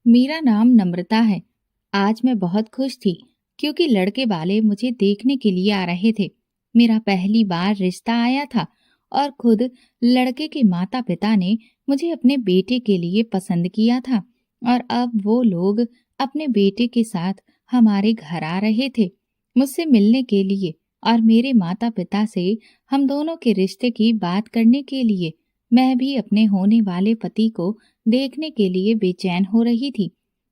मेरा नाम नम्रता है। आज मैं बहुत खुश थी क्योंकि लड़के वाले मुझे देखने के लिए आ रहे थे। मेरा पहली बार रिश्ता आया था और खुद लड़के के माता पिता ने मुझे अपने बेटे के लिए पसंद किया था और अब वो लोग अपने बेटे के साथ हमारे घर आ रहे थे मुझसे मिलने के लिए और मेरे माता पिता से हम दोनों के रिश्ते की बात करने के लिए। मैं भी अपने होने वाले पति को देखने के लिए बेचैन हो रही थी।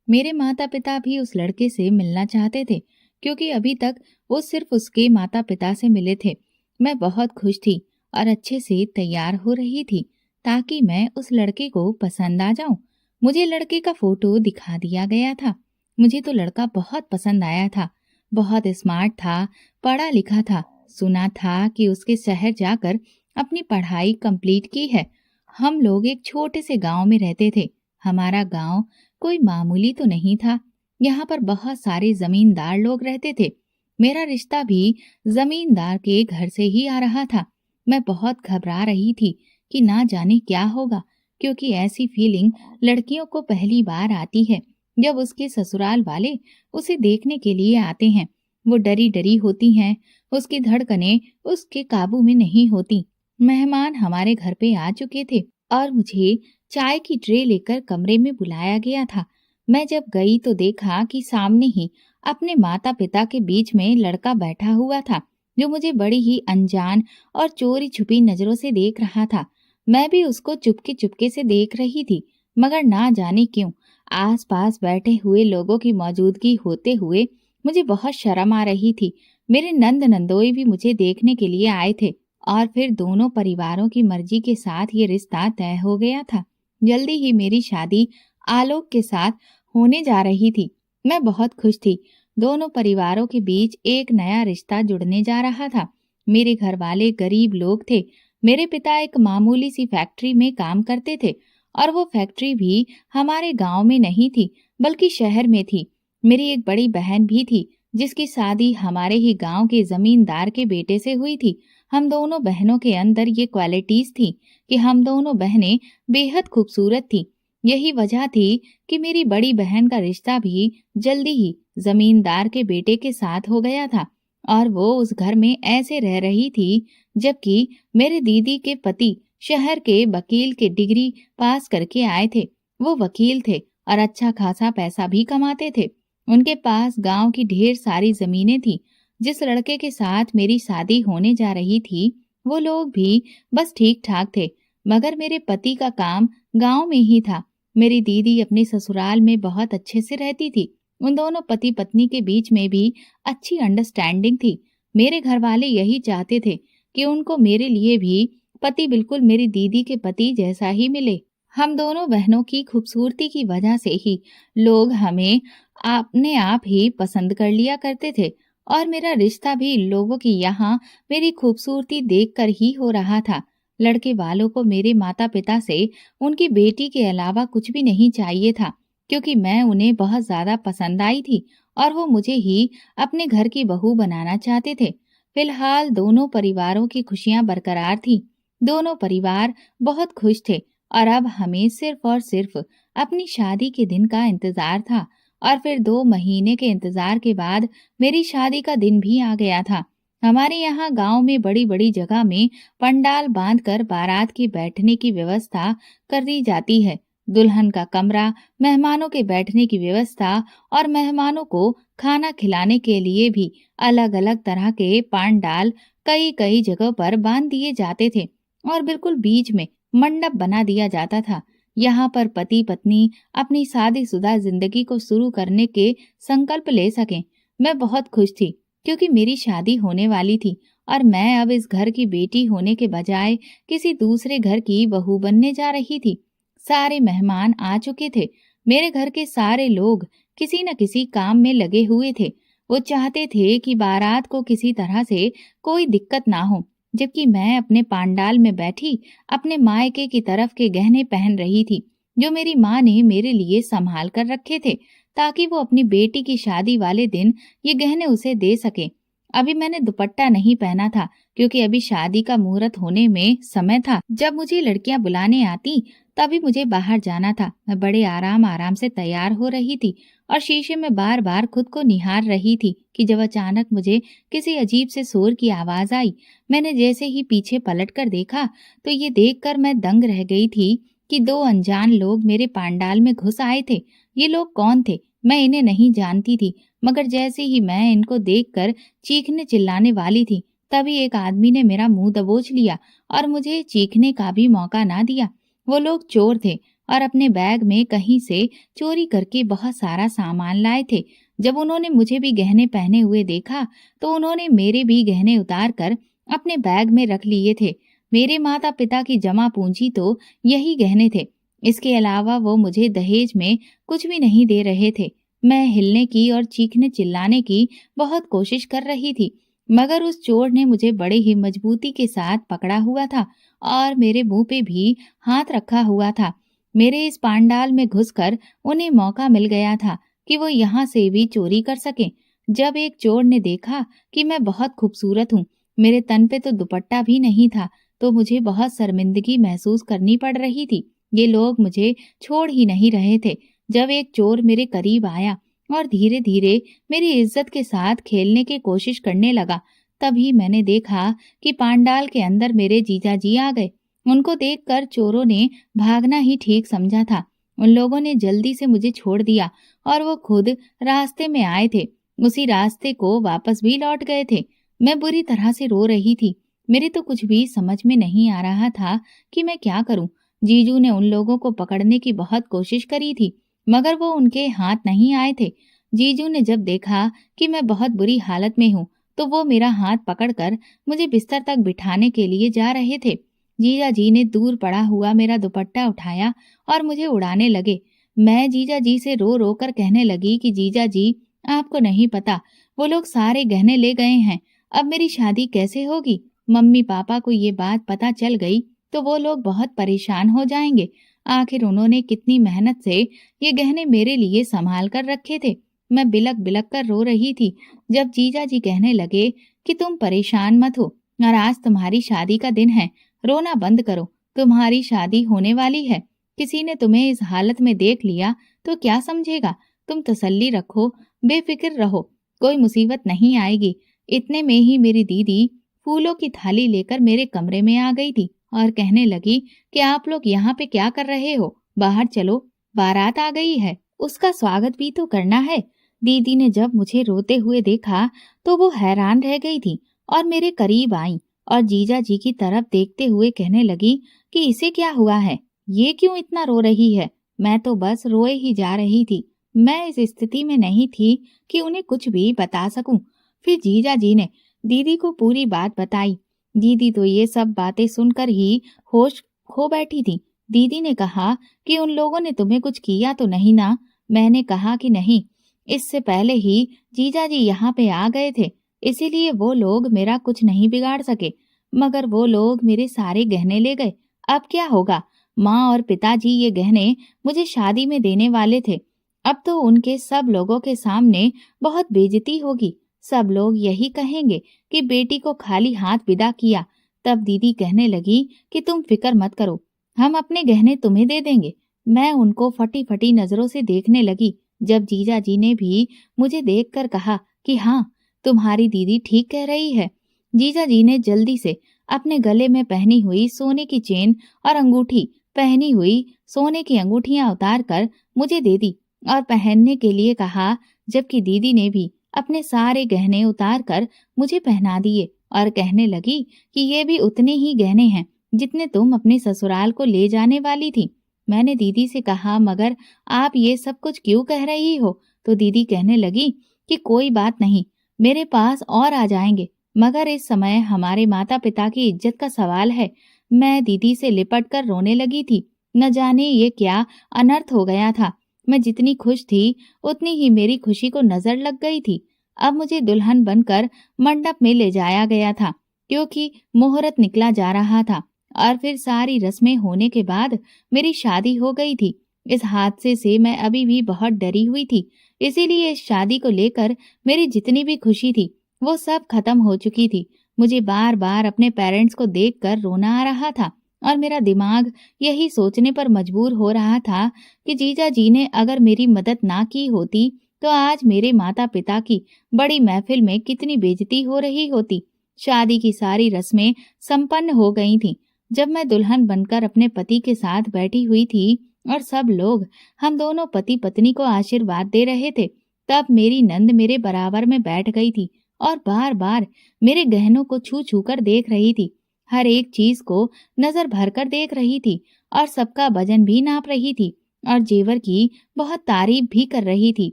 मेरे माता पिता भी उस लड़के से मिलना चाहते थे क्योंकि अभी तक वो सिर्फ उसके माता पिता से मिले थे। मैं बहुत खुश थी और अच्छे से तैयार हो रही थी ताकि मैं उस लड़के को पसंद आ जाऊं। मुझे लड़के का फोटो दिखा दिया गया था। मुझे तो लड़का बहुत पसंद आया था। बहुत स्मार्ट था, पढ़ा लिखा था। सुना था कि उसके शहर जाकर अपनी पढ़ाई कंप्लीट की है। हम लोग एक छोटे से गांव में रहते थे। हमारा गांव कोई मामूली तो नहीं था। यहाँ पर बहुत सारे जमींदार लोग रहते थे। मेरा रिश्ता भी जमींदार के घर से ही आ रहा था। मैं बहुत घबरा रही थी कि ना जाने क्या होगा, क्योंकि ऐसी फीलिंग लड़कियों को पहली बार आती है जब उसके ससुराल वाले उसे देखने के लिए आते हैं। वो डरी डरी होती हैं, उसकी धड़कनें उसके काबू में नहीं होती। मेहमान हमारे घर पे आ चुके थे और मुझे चाय की ट्रे लेकर कमरे में बुलाया गया था। मैं जब गई तो देखा कि सामने ही अपने माता पिता के बीच में लड़का बैठा हुआ था जो मुझे बड़ी ही अनजान और चोरी छुपी नजरों से देख रहा था। मैं भी उसको चुपके चुपके से देख रही थी, मगर ना जाने क्यों आसपास बैठे हुए लोगों की मौजूदगी होते हुए मुझे बहुत शर्म आ रही थी। मेरे नंद नंदोई भी मुझे देखने के लिए आए थे और फिर दोनों परिवारों की मर्जी के साथ ये रिश्ता तय हो गया था। जल्दी ही मेरी शादी आलोक के साथ होने जा रही थी। मैं बहुत खुश थी। दोनों परिवारों के बीच एक नया रिश्ता जुड़ने जा रहा था। मेरे घर वाले गरीब लोग थे। मेरे पिता एक मामूली सी फैक्ट्री में काम करते थे और वो फैक्ट्री भी हमारे गांव में नहीं थी बल्कि शहर में थी। मेरी एक बड़ी बहन भी थी जिसकी शादी हमारे ही गांव के जमींदार के बेटे से हुई थी। हम दोनों बहनों के अंदर ये क्वालिटीज थी कि हम दोनों बहनें बेहद खूबसूरत थी। यही वजह थी कि मेरी बड़ी बहन का रिश्ता भी जल्दी ही जमींदार के बेटे के साथ हो गया था और वो उस घर में ऐसे रह रही थी जबकि मेरे दीदी के पति शहर के वकील के डिग्री पास करके आए थे। वो वकील थे और अच्छा खासा पैसा भी कमाते थे। उनके पास गांव की ढेर सारी जमीनें थी। जिस लड़के के साथ मेरी शादी होने जा रही थी वो लोग भी बस ठीक ठाक थे, मगर मेरे पति का काम गांव में ही था। मेरी दीदी अपने ससुराल में बहुत अच्छे से रहती थी। उन दोनों पति पत्नी के बीच में भी अच्छी अंडरस्टैंडिंग थी। मेरे घर वाले यही चाहते थे कि उनको मेरे लिए भी पति बिल्कुल मेरी दीदी के पति जैसा ही मिले। हम दोनों बहनों की खूबसूरती की वजह से ही लोग हमें अपने आप ही पसंद कर लिया करते थे और मेरा रिश्ता भी लोगों की यहाँ मेरी खूबसूरती देखकर ही हो रहा था। लड़के वालों को मेरे माता पिता से उनकी बेटी के अलावा कुछ भी नहीं चाहिए था, क्योंकि मैं उन्हें बहुत ज्यादा पसंद आई थी और वो मुझे ही अपने घर की बहू बनाना चाहते थे। फिलहाल दोनों परिवारों की खुशियां बरकरार थी। दोनों परिवार बहुत खुश थे और अब हमें सिर्फ और सिर्फ अपनी शादी के दिन का इंतजार था। और फिर 2 महीने के इंतजार के बाद मेरी शादी का दिन भी आ गया था। हमारे यहाँ गांव में बड़ी बड़ी जगह में पंडाल बांधकर बारात की बैठने की व्यवस्था कर दी जाती है। दुल्हन का कमरा, मेहमानों के बैठने की व्यवस्था और मेहमानों को खाना खिलाने के लिए भी अलग अलग तरह के पंडाल कई कई जगहों पर बांध दिए जाते थे और बिल्कुल बीच में मंडप बना दिया जाता था। यहाँ पर पति पत्नी अपनी शादीशुदा जिंदगी को शुरू करने के संकल्प ले सकें। मैं बहुत खुश थी क्योंकि मेरी शादी होने वाली थी और मैं अब इस घर की बेटी होने के बजाय किसी दूसरे घर की बहू बनने जा रही थी। सारे मेहमान आ चुके थे। मेरे घर के सारे लोग किसी न किसी काम में लगे हुए थे। वो चाहते थे कि बारात को किसी तरह से कोई दिक्कत ना हो, जबकि मैं अपने पांडाल में बैठी अपने मायके की तरफ के गहने पहन रही थी जो मेरी माँ ने मेरे लिए संभाल कर रखे थे ताकि वो अपनी बेटी की शादी वाले दिन ये गहने उसे दे सके। अभी मैंने दुपट्टा नहीं पहना था क्योंकि अभी शादी का मुहूर्त होने में समय था। जब मुझे लड़कियां बुलाने आती तभी मुझे बाहर जाना था। मैं बड़े आराम आराम से तैयार हो रही थी और शीशे में बार बार खुद को निहार रही थी कि जब अचानक मुझे किसी अजीब से शोर की आवाज आई। मैंने जैसे ही पीछे पलट कर देखा तो ये देखकर मैं दंग रह गई थी कि दो अनजान लोग मेरे पांडाल में घुस आए थे। ये लोग कौन थे? मैं इन्हें नहीं जानती थी, मगर जैसे ही मैं इनको देखकर चीखने चिल्लाने वाली थी तभी एक आदमी ने मेरा मुंह दबोच लिया और मुझे चीखने का भी मौका ना दिया। वो लोग चोर थे और अपने बैग में कहीं से चोरी करके बहुत सारा सामान लाए थे। जब उन्होंने मुझे भी गहने पहने हुए देखा तो उन्होंने मेरे भी गहने उतार कर अपने बैग में रख लिए थे। मेरे माता पिता की जमा पूंजी तो यही गहने थे। इसके अलावा वो मुझे दहेज में कुछ भी नहीं दे रहे थे। मैं हिलने की और चीखने चिल्लाने की बहुत कोशिश कर रही थी, मगर उस चोर ने मुझे बड़े ही मजबूती के साथ पकड़ा हुआ था और मेरे मुंह पे भी हाथ रखा हुआ था। मेरे इस पांडाल में घुसकर उन्हें मौका मिल गया था कि वो यहाँ से भी चोरी कर सकें। जब एक चोर ने देखा कि मैं बहुत खूबसूरत हूँ, मेरे तन पे तो दुपट्टा भी नहीं था, तो मुझे बहुत शर्मिंदगी महसूस करनी पड़ रही थी। ये लोग मुझे छोड़ ही नहीं रहे थे। जब एक चोर मेरे करीब आया और धीरे धीरे मेरी इज्जत के साथ खेलने की कोशिश करने लगा, तभी मैंने देखा कि पांडाल के अंदर मेरे जीजा जी आ गए। उनको देखकर चोरों ने भागना ही ठीक समझा था। उन लोगों ने जल्दी से मुझे छोड़ दिया और वो खुद रास्ते में आए थे। उसी रास्ते को वापस भी लौट गए थे। मैं बुरी तरह से रो रही थी। मेरे तो कुछ भी समझ में नहीं आ रहा था कि मैं क्या करूं। जीजू ने उन लोगों को पकड़ने की बहुत कोशिश करी थी, मगर वो उनके हाथ नहीं आए थे। जीजू ने जब देखा कि मैं बहुत बुरी हालत में हूँ, तो वो मेरा हाथ पकड़कर मुझे बिस्तर तक बिठाने के लिए जा रहे थे। जीजा जी ने दूर पड़ा हुआ मेरा दुपट्टा उठाया और मुझे उड़ाने लगे। मैं जीजा जी से रो रो कर कहने लगी कि जीजा जी, आपको नहीं पता, वो लोग सारे गहने ले गए हैं। अब मेरी शादी कैसे होगी? मम्मी पापा को ये बात पता चल गई तो वो लोग बहुत परेशान हो जाएंगे। आखिर उन्होंने कितनी मेहनत से ये गहने मेरे लिए संभाल कर रखे थे। मैं बिलक बिलक कर रो रही थी जब जीजा जी कहने लगे कि तुम परेशान मत हो और आज तुम्हारी शादी का दिन है, रोना बंद करो, तुम्हारी शादी होने वाली है। किसी ने तुम्हें इस हालत में देख लिया तो क्या समझेगा? तुम तसल्ली रखो, बेफिक्र रहो, कोई मुसीबत नहीं आएगी। इतने में ही मेरी दीदी फूलों की थाली लेकर मेरे कमरे में आ गई थी और कहने लगी कि आप लोग यहाँ पे क्या कर रहे हो? बाहर चलो, बारात आ गई है, उसका स्वागत भी तो करना है। दीदी ने जब मुझे रोते हुए देखा तो वो हैरान रह गई थी और मेरे करीब आई और जीजा जी की तरफ देखते हुए कहने लगी कि इसे क्या हुआ है? ये क्यों इतना रो रही है? मैं तो बस रोए ही जा रही थी। मैं इस स्थिति में नहीं थी कि उन्हें कुछ भी बता सकूं। फिर जीजा जी ने दीदी को पूरी बात बताई। दीदी तो ये सब बातें सुनकर ही होश खो बैठी थी। दीदी ने कहा कि उन लोगों ने तुम्हें कुछ किया तो नहीं ना? मैंने कहा कि नहीं, इससे पहले ही जीजा जी यहाँ पे आ गए थे, इसीलिए वो लोग मेरा कुछ नहीं बिगाड़ सके। मगर वो लोग मेरे सारे गहने ले गए। अब क्या होगा? माँ और पिताजी ये गहने मुझे शादी में देने वाले थे। अब तो उनके सब लोगों के सामने बहुत बेइज्जती होगी। सब लोग यही कहेंगे कि बेटी को खाली हाथ विदा किया। तब दीदी कहने लगी कि तुम फिक्र मत करो, हम अपने गहने तुम्हें दे देंगे। मैं उनको फटी फटी नजरों से देखने लगी। जब जीजा जी ने भी मुझे देखकर कहा कि हाँ, तुम्हारी दीदी ठीक कह रही है। जीजा जी ने जल्दी से अपने गले में पहनी हुई सोने की चेन और अंगूठी, पहनी हुई सोने की अंगूठियां उतार कर मुझे दे दी और पहनने के लिए कहा, जबकि दीदी ने भी अपने सारे गहने उतार कर मुझे पहना दिए और कहने लगी कि ये भी उतने ही गहने हैं जितने तुम अपने ससुराल को ले जाने वाली थी। मैंने दीदी से कहा, मगर आप ये सब कुछ क्यों कह रही हो? तो दीदी कहने लगी कि कोई बात नहीं, मेरे पास और आ जाएंगे, मगर इस समय हमारे माता पिता की इज्जत का सवाल है। मैं दीदी से लिपट कर रोने लगी थी। न जाने ये क्या अनर्थ हो गया था। मैं जितनी खुश थी उतनी ही मेरी खुशी को नजर लग गई थी। अब मुझे दुल्हन बनकर मंडप में ले जाया गया था क्योंकि मुहूर्त निकला जा रहा था और फिर सारी रस्में होने के बाद मेरी शादी हो गई थी। इस हादसे से मैं अभी भी बहुत डरी हुई थी, इसीलिए इस शादी को लेकर मेरी जितनी भी खुशी थी वो सब खत्म हो चुकी थी। मुझे बार-बार अपने पेरेंट्स को देखकर रोना आ रहा था और मेरा दिमाग यही सोचने पर मजबूर हो रहा था कि जीजा जी ने अगर मेरी मदद ना की होती तो आज मेरे माता-पिता की बड़ी महफिल में कितनी बेइज्जती हो रही होती। शादी की सारी रस्में संपन्न हो गई थीं। जब मैं दुल्हन बनकर अपने पति के साथ बैठी हुई थी और सब लोग हम दोनों पति पत्नी को आशीर्वाद दे रहे थे, तब मेरी नंद मेरे बराबर में बैठ गई थी और बार-बार मेरे गहनों को छू छू कर देख रही थी। हर एक चीज को नजर भरकर देख रही थी और सबका वजन भी नाप रही थी और जेवर की बहुत तारीफ भी कर रही थी।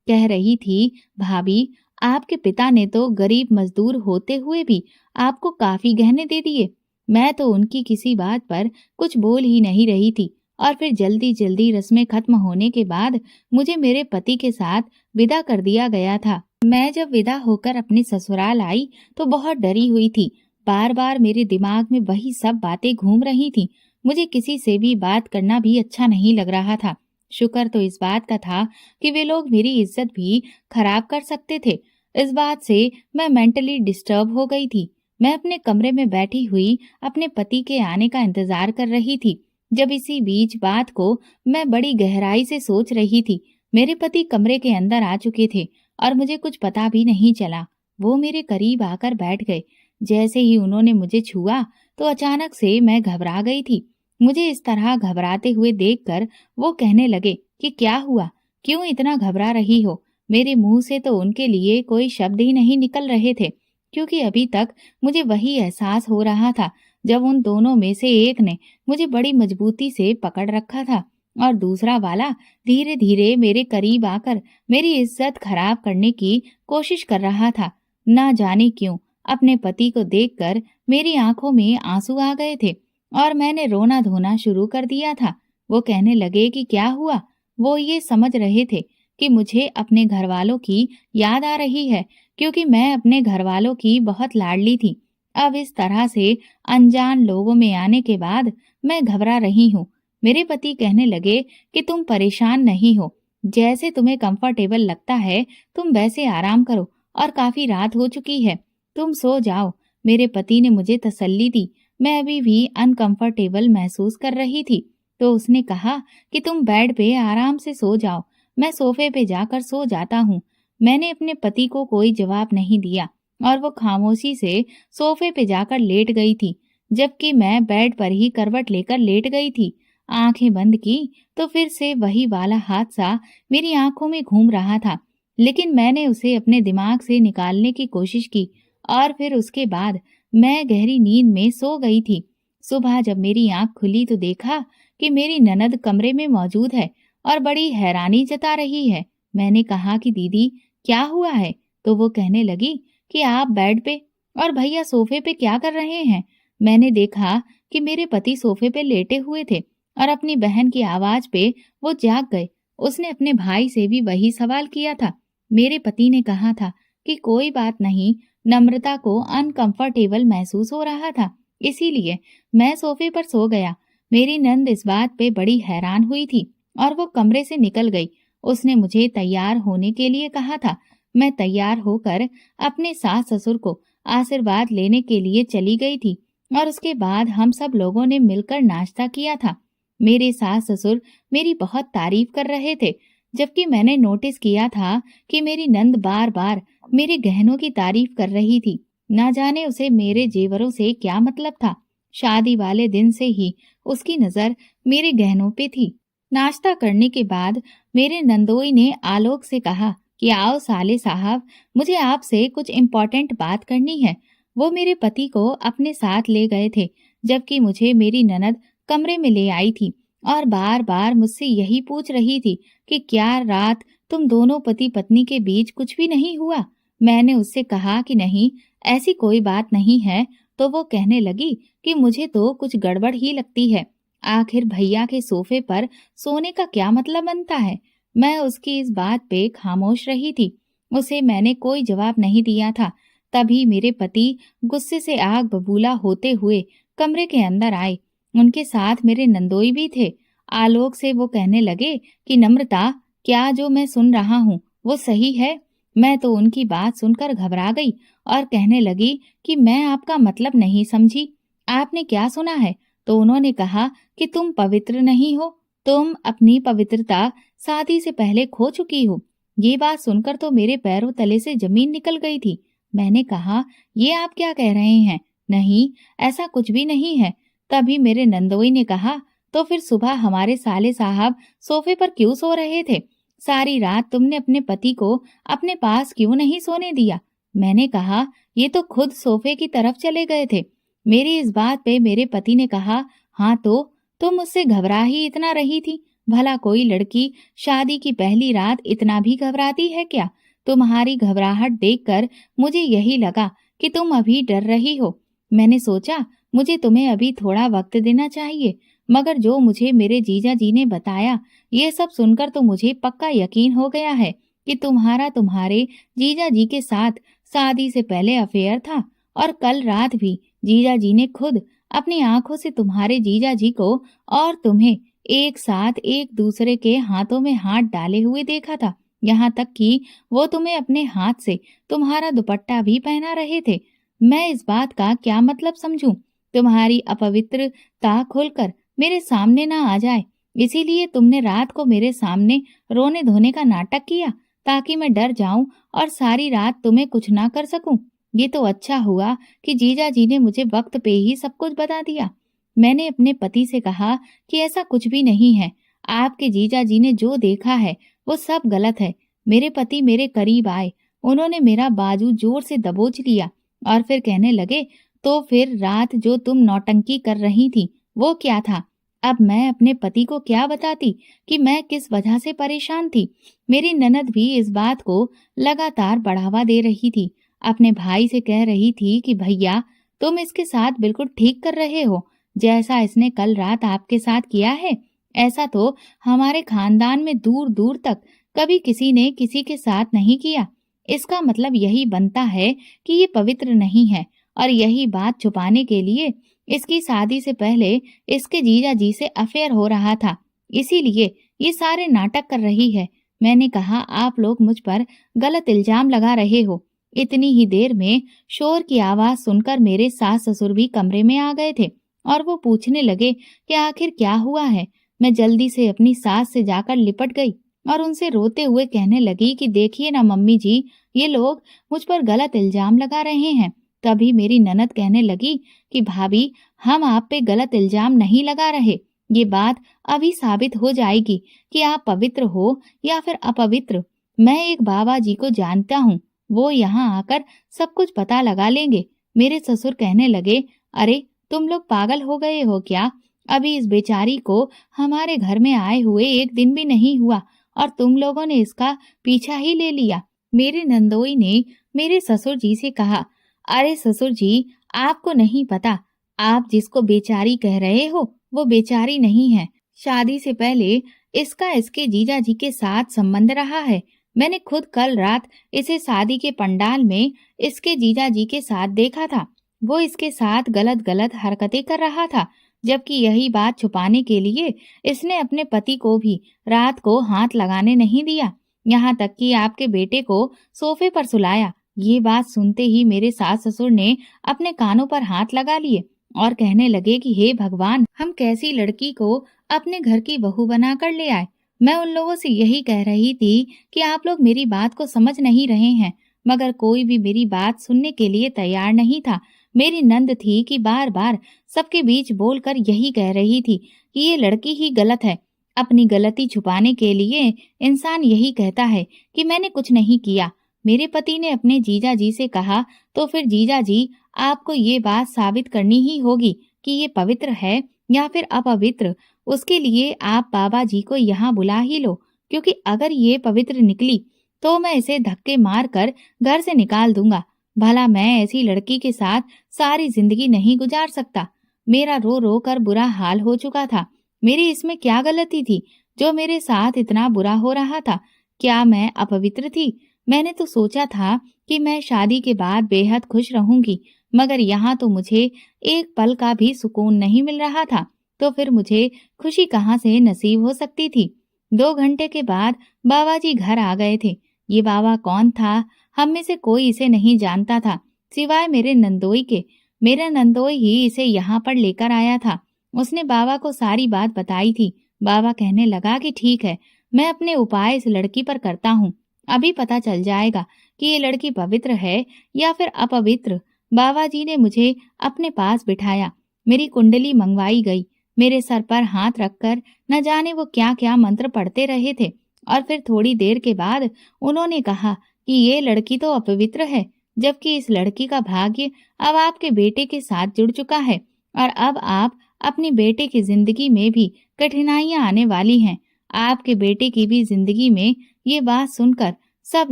कह रही थी, भाभी, आपके पिता ने तो गरीब मजदूर होते हुए भी आपको काफी गहने दे दिए। मैं तो उनकी किसी बात पर कुछ बोल ही नहीं रही थी और फिर जल्दी जल्दी रस्में खत्म होने के बाद मुझे मेरे पति के साथ विदा कर दिया गया था। मैं जब विदा होकर अपने ससुराल आई तो बहुत डरी हुई थी। बार बार मेरे दिमाग में वही सब बातें घूम रही थी। मुझे किसी से भी बात करना भी अच्छा नहीं लग रहा था। शुक्र तो इस बात का था कि वे लोग मेरी इज्जत भी खराब कर सकते थे। इस बात से मैं मेंटली डिस्टर्ब हो गई थी। मैं अपने कमरे में बैठी हुई अपने पति के आने का इंतजार कर रही थी। जब इसी बीच बात को मैं बड़ी गहराई से सोच रही थी, मेरे पति कमरे के अंदर आ चुके थे और मुझे कुछ पता भी नहीं चला। वो मेरे करीब आकर बैठ गए। जैसे ही उन्होंने मुझे छुआ तो अचानक से मैं घबरा गई थी। मुझे इस तरह घबराते हुए देखकर वो कहने लगे कि क्या हुआ, क्यों इतना घबरा रही हो। मेरे मुंह से तो उनके लिए कोई शब्द ही नहीं निकल रहे थे, क्योंकि अभी तक मुझे वही एहसास हो रहा था जब उन दोनों में से एक ने मुझे बड़ी मजबूती से पकड़ रखा था और दूसरा वाला धीरे धीरे मेरे करीब आकर मेरी इज्जत खराब करने की कोशिश कर रहा था। ना जाने क्यों अपने पति को देखकर मेरी आंखों में आंसू आ गए थे और मैंने रोना धोना शुरू कर दिया था। वो कहने लगे कि क्या हुआ। वो ये समझ रहे थे कि मुझे अपने घर वालों की याद आ रही है, क्योंकि मैं अपने घर वालों की बहुत लाडली थी। अब इस तरह से अनजान लोगों में आने के बाद मैं घबरा रही हूँ। मेरे पति कहने लगे कि तुम परेशान नहीं हो, जैसे तुम्हें कंफर्टेबल लगता है तुम वैसे आराम करो और काफी रात हो चुकी है, तुम सो जाओ। मेरे पति ने मुझे तसल्ली दी। मैं अभी भी अनकंफर्टेबल महसूस कर रही थी तो उसने कहा कि तुम बेड पे आराम से सो जाओ, मैं सोफे पे जाकर सो जाता हूँ। मैंने अपने पति को कोई जवाब नहीं दिया और वो खामोशी से सोफे पे जाकर लेट गई थी, जबकि मैं बेड पर ही करवट लेकर लेट गई थी। आंखें बंद की तो फिर से वही वाला हादसा मेरी आंखों में घूम रहा था, लेकिन मैंने उसे अपने दिमाग से निकालने की कोशिश की और फिर उसके बाद मैं गहरी नींद में सो गई थी। सुबह जब मेरी आंख खुली तो देखा कि मेरी ननद कमरे में मौजूद है और बड़ी हैरानी जता रही है। मैंने कहा कि दीदी, क्या हुआ है? तो वो कहने लगी कि आप बेड पे और भैया सोफे पे क्या कर रहे हैं। मैंने देखा कि मेरे पति सोफे पे लेटे हुए थे और अपनी बहन की आवाज पे वो जाग गए। उसने अपने भाई से भी वही सवाल किया था। मेरे पति ने कहा था कि कोई बात नहीं, नम्रता को अनकंफर्टेबल महसूस हो रहा था, इसीलिए मैं सोफे पर सो गया। मेरी नंद इस बात पे बड़ी हैरान हुई थी और वो कमरे से निकल गई। उसने मुझे तैयार होने के लिए कहा था। मैं तैयार होकर अपने सास ससुर को आशीर्वाद लेने के लिए चली गई थी और उसके बाद हम सब लोगों ने मिलकर नाश्ता किया था। मेरे सास ससुर मेरी बहुत तारीफ कर रहे थे, जबकि मैंने नोटिस किया था कि मेरी नंद बार बार मेरे गहनों की तारीफ कर रही थी। ना जाने उसे मेरे जेवरों से क्या मतलब था। शादी वाले दिन से ही उसकी नजर मेरे गहनों पे थी। नाश्ता करने के बाद मेरे नंदोई ने आलोक से कहा कि आओ साले साहब, मुझे आपसे कुछ इम्पोर्टेंट बात करनी है। वो मेरे पति को अपने साथ ले गए थे, जबकि मुझे मेरी ननद कमरे में ले आई थी और बार बार मुझसे यही पूछ रही थी कि क्या रात तुम दोनों पति पत्नी के बीच कुछ भी नहीं हुआ। मैंने उससे कहा कि नहीं, ऐसी कोई बात नहीं है। तो वो कहने लगी कि मुझे तो कुछ गड़बड़ ही लगती है। आखिर भैया के सोफे पर सोने का क्या मतलब बनता है। मैं उसकी इस बात पे खामोश रही थी। उसे मैंने कोई जवाब नहीं दिया था। तभी मेरे पति गुस्से से आग बबूला होते हुए कमरे के अंदर आए। उनके साथ मेरे नंदोई भी थे। आलोक से वो कहने लगे कि नम्रता, क्या जो मैं सुन रहा हूँ वो सही है? मैं तो उनकी बात सुनकर घबरा गई और कहने लगी कि मैं आपका मतलब नहीं समझी। आपने क्या सुना है? तो उन्होंने कहा कि तुम पवित्र नहीं हो, तुम अपनी पवित्रता शादी से पहले खो चुकी हो। ये बात सुनकर तो मेरे पैरों तले से जमीन निकल गई थी। मैंने कहा, ये आप क्या कह रहे हैं? नहीं, ऐसा कुछ भी नहीं है। तभी मेरे नंदोई ने कहा, तो फिर सुबह हमारे साले साहब सोफे पर क्यों सो रहे थे? सारी रात तुमने अपने पति को अपने पास क्यों नहीं सोने दिया? मैंने कहा, ये तो खुद सोफे की तरफ चले गए थे। मेरी इस बात पे मेरे पति ने कहा, हाँ तो तुम मुझसे घबरा ही इतना रही थी। भला कोई लड़की शादी की पहली रात इतना भी घबराती है क्या? तुम्हारी घबराहट देखकर मुझे यही लगा कि तुम अभी डर रही हो। मैंने सोचा मुझे तुम्हें अभी थोड़ा वक्त देना चाहिए, मगर जो मुझे मेरे जीजा जी ने बताया, ये सब सुनकर तो मुझे पक्का यकीन हो गया है कि तुम्हारा तुम्हारे जीजा जी के साथ शादी से पहले अफेयर था। और कल रात भी जीजा जी ने खुद अपनी आंखों से तुम्हारे जीजा जी को और तुम्हें एक साथ एक दूसरे के हाथों में हाथ डाले हुए देखा था। यहाँ तक कि वो तुम्हें अपने हाथ से तुम्हारा दुपट्टा भी पहना रहे थे। मैं इस बात का क्या मतलब समझूं? तुम्हारी अपवित्रता खुलकर मेरे सामने ना आ जाए, इसीलिए तुमने रात को मेरे सामने रोने धोने का नाटक किया, ताकि मैं डर जाऊं और सारी रात तुम्हें कुछ ना कर सकूं। ये तो अच्छा हुआ कि जीजा जी ने मुझे वक्त पे ही सब कुछ बता दिया। मैंने अपने पति से कहा कि ऐसा कुछ भी नहीं है। आपके जीजा जी ने जो देखा है वो सब गलत है। मेरे पति मेरे करीब आए, उन्होंने मेरा बाजू जोर से दबोच लिया और फिर कहने लगे, तो फिर रात जो तुम नौटंकी कर रही थी वो क्या था? अब मैं अपने पति को क्या बताती कि मैं किस वजह से परेशान थी? मेरी ननद भी इस बात को लगातार बढ़ावा दे रही थी। अपने भाई से कह रही थी कि भैया, तुम इसके साथ बिल्कुल ठीक कर रहे हो। जैसा इसने कल रात आपके साथ किया है, ऐसा तो हमारे खानदान में दूर दूर तक कभी किसी ने किसी के साथ नहीं किया। इसका मतलब यही बनता है कि ये पवित्र नहीं है, और यही बात छुपाने के लिए इसकी शादी से पहले इसके जीजा जी से अफेयर हो रहा था। इसीलिए ये सारे नाटक कर रही है। मैंने कहा, आप लोग मुझ पर गलत इल्जाम लगा रहे हो। इतनी ही देर में शोर की आवाज सुनकर मेरे सास ससुर भी कमरे में आ गए थे और वो पूछने लगे कि आखिर क्या हुआ है। मैं जल्दी से अपनी सास से जाकर लिपट गई और उनसे रोते हुए कहने लगी कि देखिए ना मम्मी जी, ये लोग मुझ पर गलत इल्जाम लगा रहे हैं। तभी मेरी ननद कहने लगी कि भाभी, हम आप पे गलत इल्जाम नहीं लगा रहे। ये बात अभी साबित हो जाएगी कि आप पवित्र हो या फिर अपवित्र। मैं एक बाबा जी को जानता हूँ, वो यहाँ आकर सब कुछ पता लगा लेंगे। मेरे ससुर कहने लगे, अरे तुम लोग पागल हो गए हो क्या? अभी इस बेचारी को हमारे घर में आए हुए एक दिन भी नहीं हुआ और तुम लोगों ने इसका पीछा ही ले लिया। मेरे नंदोई ने मेरे ससुर जी से कहा, अरे ससुर जी, आपको नहीं पता, आप जिसको बेचारी कह रहे हो वो बेचारी नहीं है। शादी से पहले इसका इसके जीजा जी के साथ संबंध रहा है। मैंने खुद कल रात इसे शादी के पंडाल में इसके जीजा जी के साथ देखा था। वो इसके साथ गलत गलत हरकतें कर रहा था, जबकि यही बात छुपाने के लिए इसने अपने पति को भी रात को हाथ लगाने नहीं दिया, यहाँ तक कि आपके बेटे को सोफे पर सुलाया। ये बात सुनते ही मेरे सास ससुर ने अपने कानों पर हाथ लगा लिए और कहने लगे कि हे भगवान, हम कैसी लड़की को अपने घर की बहू बनाकर ले आए। मैं उन लोगों से यही कह रही थी कि आप लोग मेरी बात को समझ नहीं रहे हैं, मगर कोई भी मेरी बात सुनने के लिए तैयार नहीं था। मेरी नंद थी कि बार बार सबके बीच बोलकर यही कह रही थी कि ये लड़की ही गलत है। अपनी गलती छुपाने के लिए इंसान यही कहता है कि मैंने कुछ नहीं किया। मेरे पति ने अपने जीजा जी से कहा, तो फिर जीजा जी, आपको ये बात साबित करनी ही होगी कि ये पवित्र है या फिर अपवित्र। उसके लिए आप बाबा जी को यहाँ बुला ही लो, क्योंकि अगर ये पवित्र निकली तो मैं इसे धक्के मार कर घर से निकाल दूंगा। भला मैं ऐसी लड़की के साथ सारी जिंदगी नहीं गुजार सकता। मेरा रो रो कर बुरा हाल हो चुका था। मेरी इसमें क्या गलती थी जो मेरे साथ इतना बुरा हो रहा था? क्या मैं अपवित्र थी? मैंने तो सोचा था कि मैं शादी के बाद बेहद खुश रहूंगी, मगर यहाँ तो मुझे एक पल का भी सुकून नहीं मिल रहा था। तो फिर मुझे खुशी कहाँ से नसीब हो सकती थी? 2 घंटे के बाद बाबा जी घर आ गए थे। ये बाबा कौन था? हम में से कोई इसे नहीं जानता था, सिवाय मेरे नंदोई के। मेरा नंदोई ही इसे यहाँ पर लेकर आया था। उसने बाबा को सारी बात बताई थी। बाबा कहने लगा कि ठीक है, मैं अपने उपाय इस लड़की पर करता हूँ। अभी पता चल जाएगा कि ये लड़की पवित्र है या फिर अपवित्र। बाबा जी ने मुझे अपने पास बिठाया। मेरी कुंडली मंगवाई गई। मेरे सर पर हाथ रखकर न जाने वो क्या क्या मंत्र पढ़ते रहे थे। और फिर थोड़ी देर के बाद उन्होंने कहा कि ये लड़की तो अपवित्र है, जबकि इस लड़की का भाग्य अब आपके बेटे के साथ जुड़ चुका है और अब आप अपने बेटे की जिंदगी में भी कठिनाइयां आने वाली हैं। आपके बेटे की भी जिंदगी में। ये बात सुनकर सब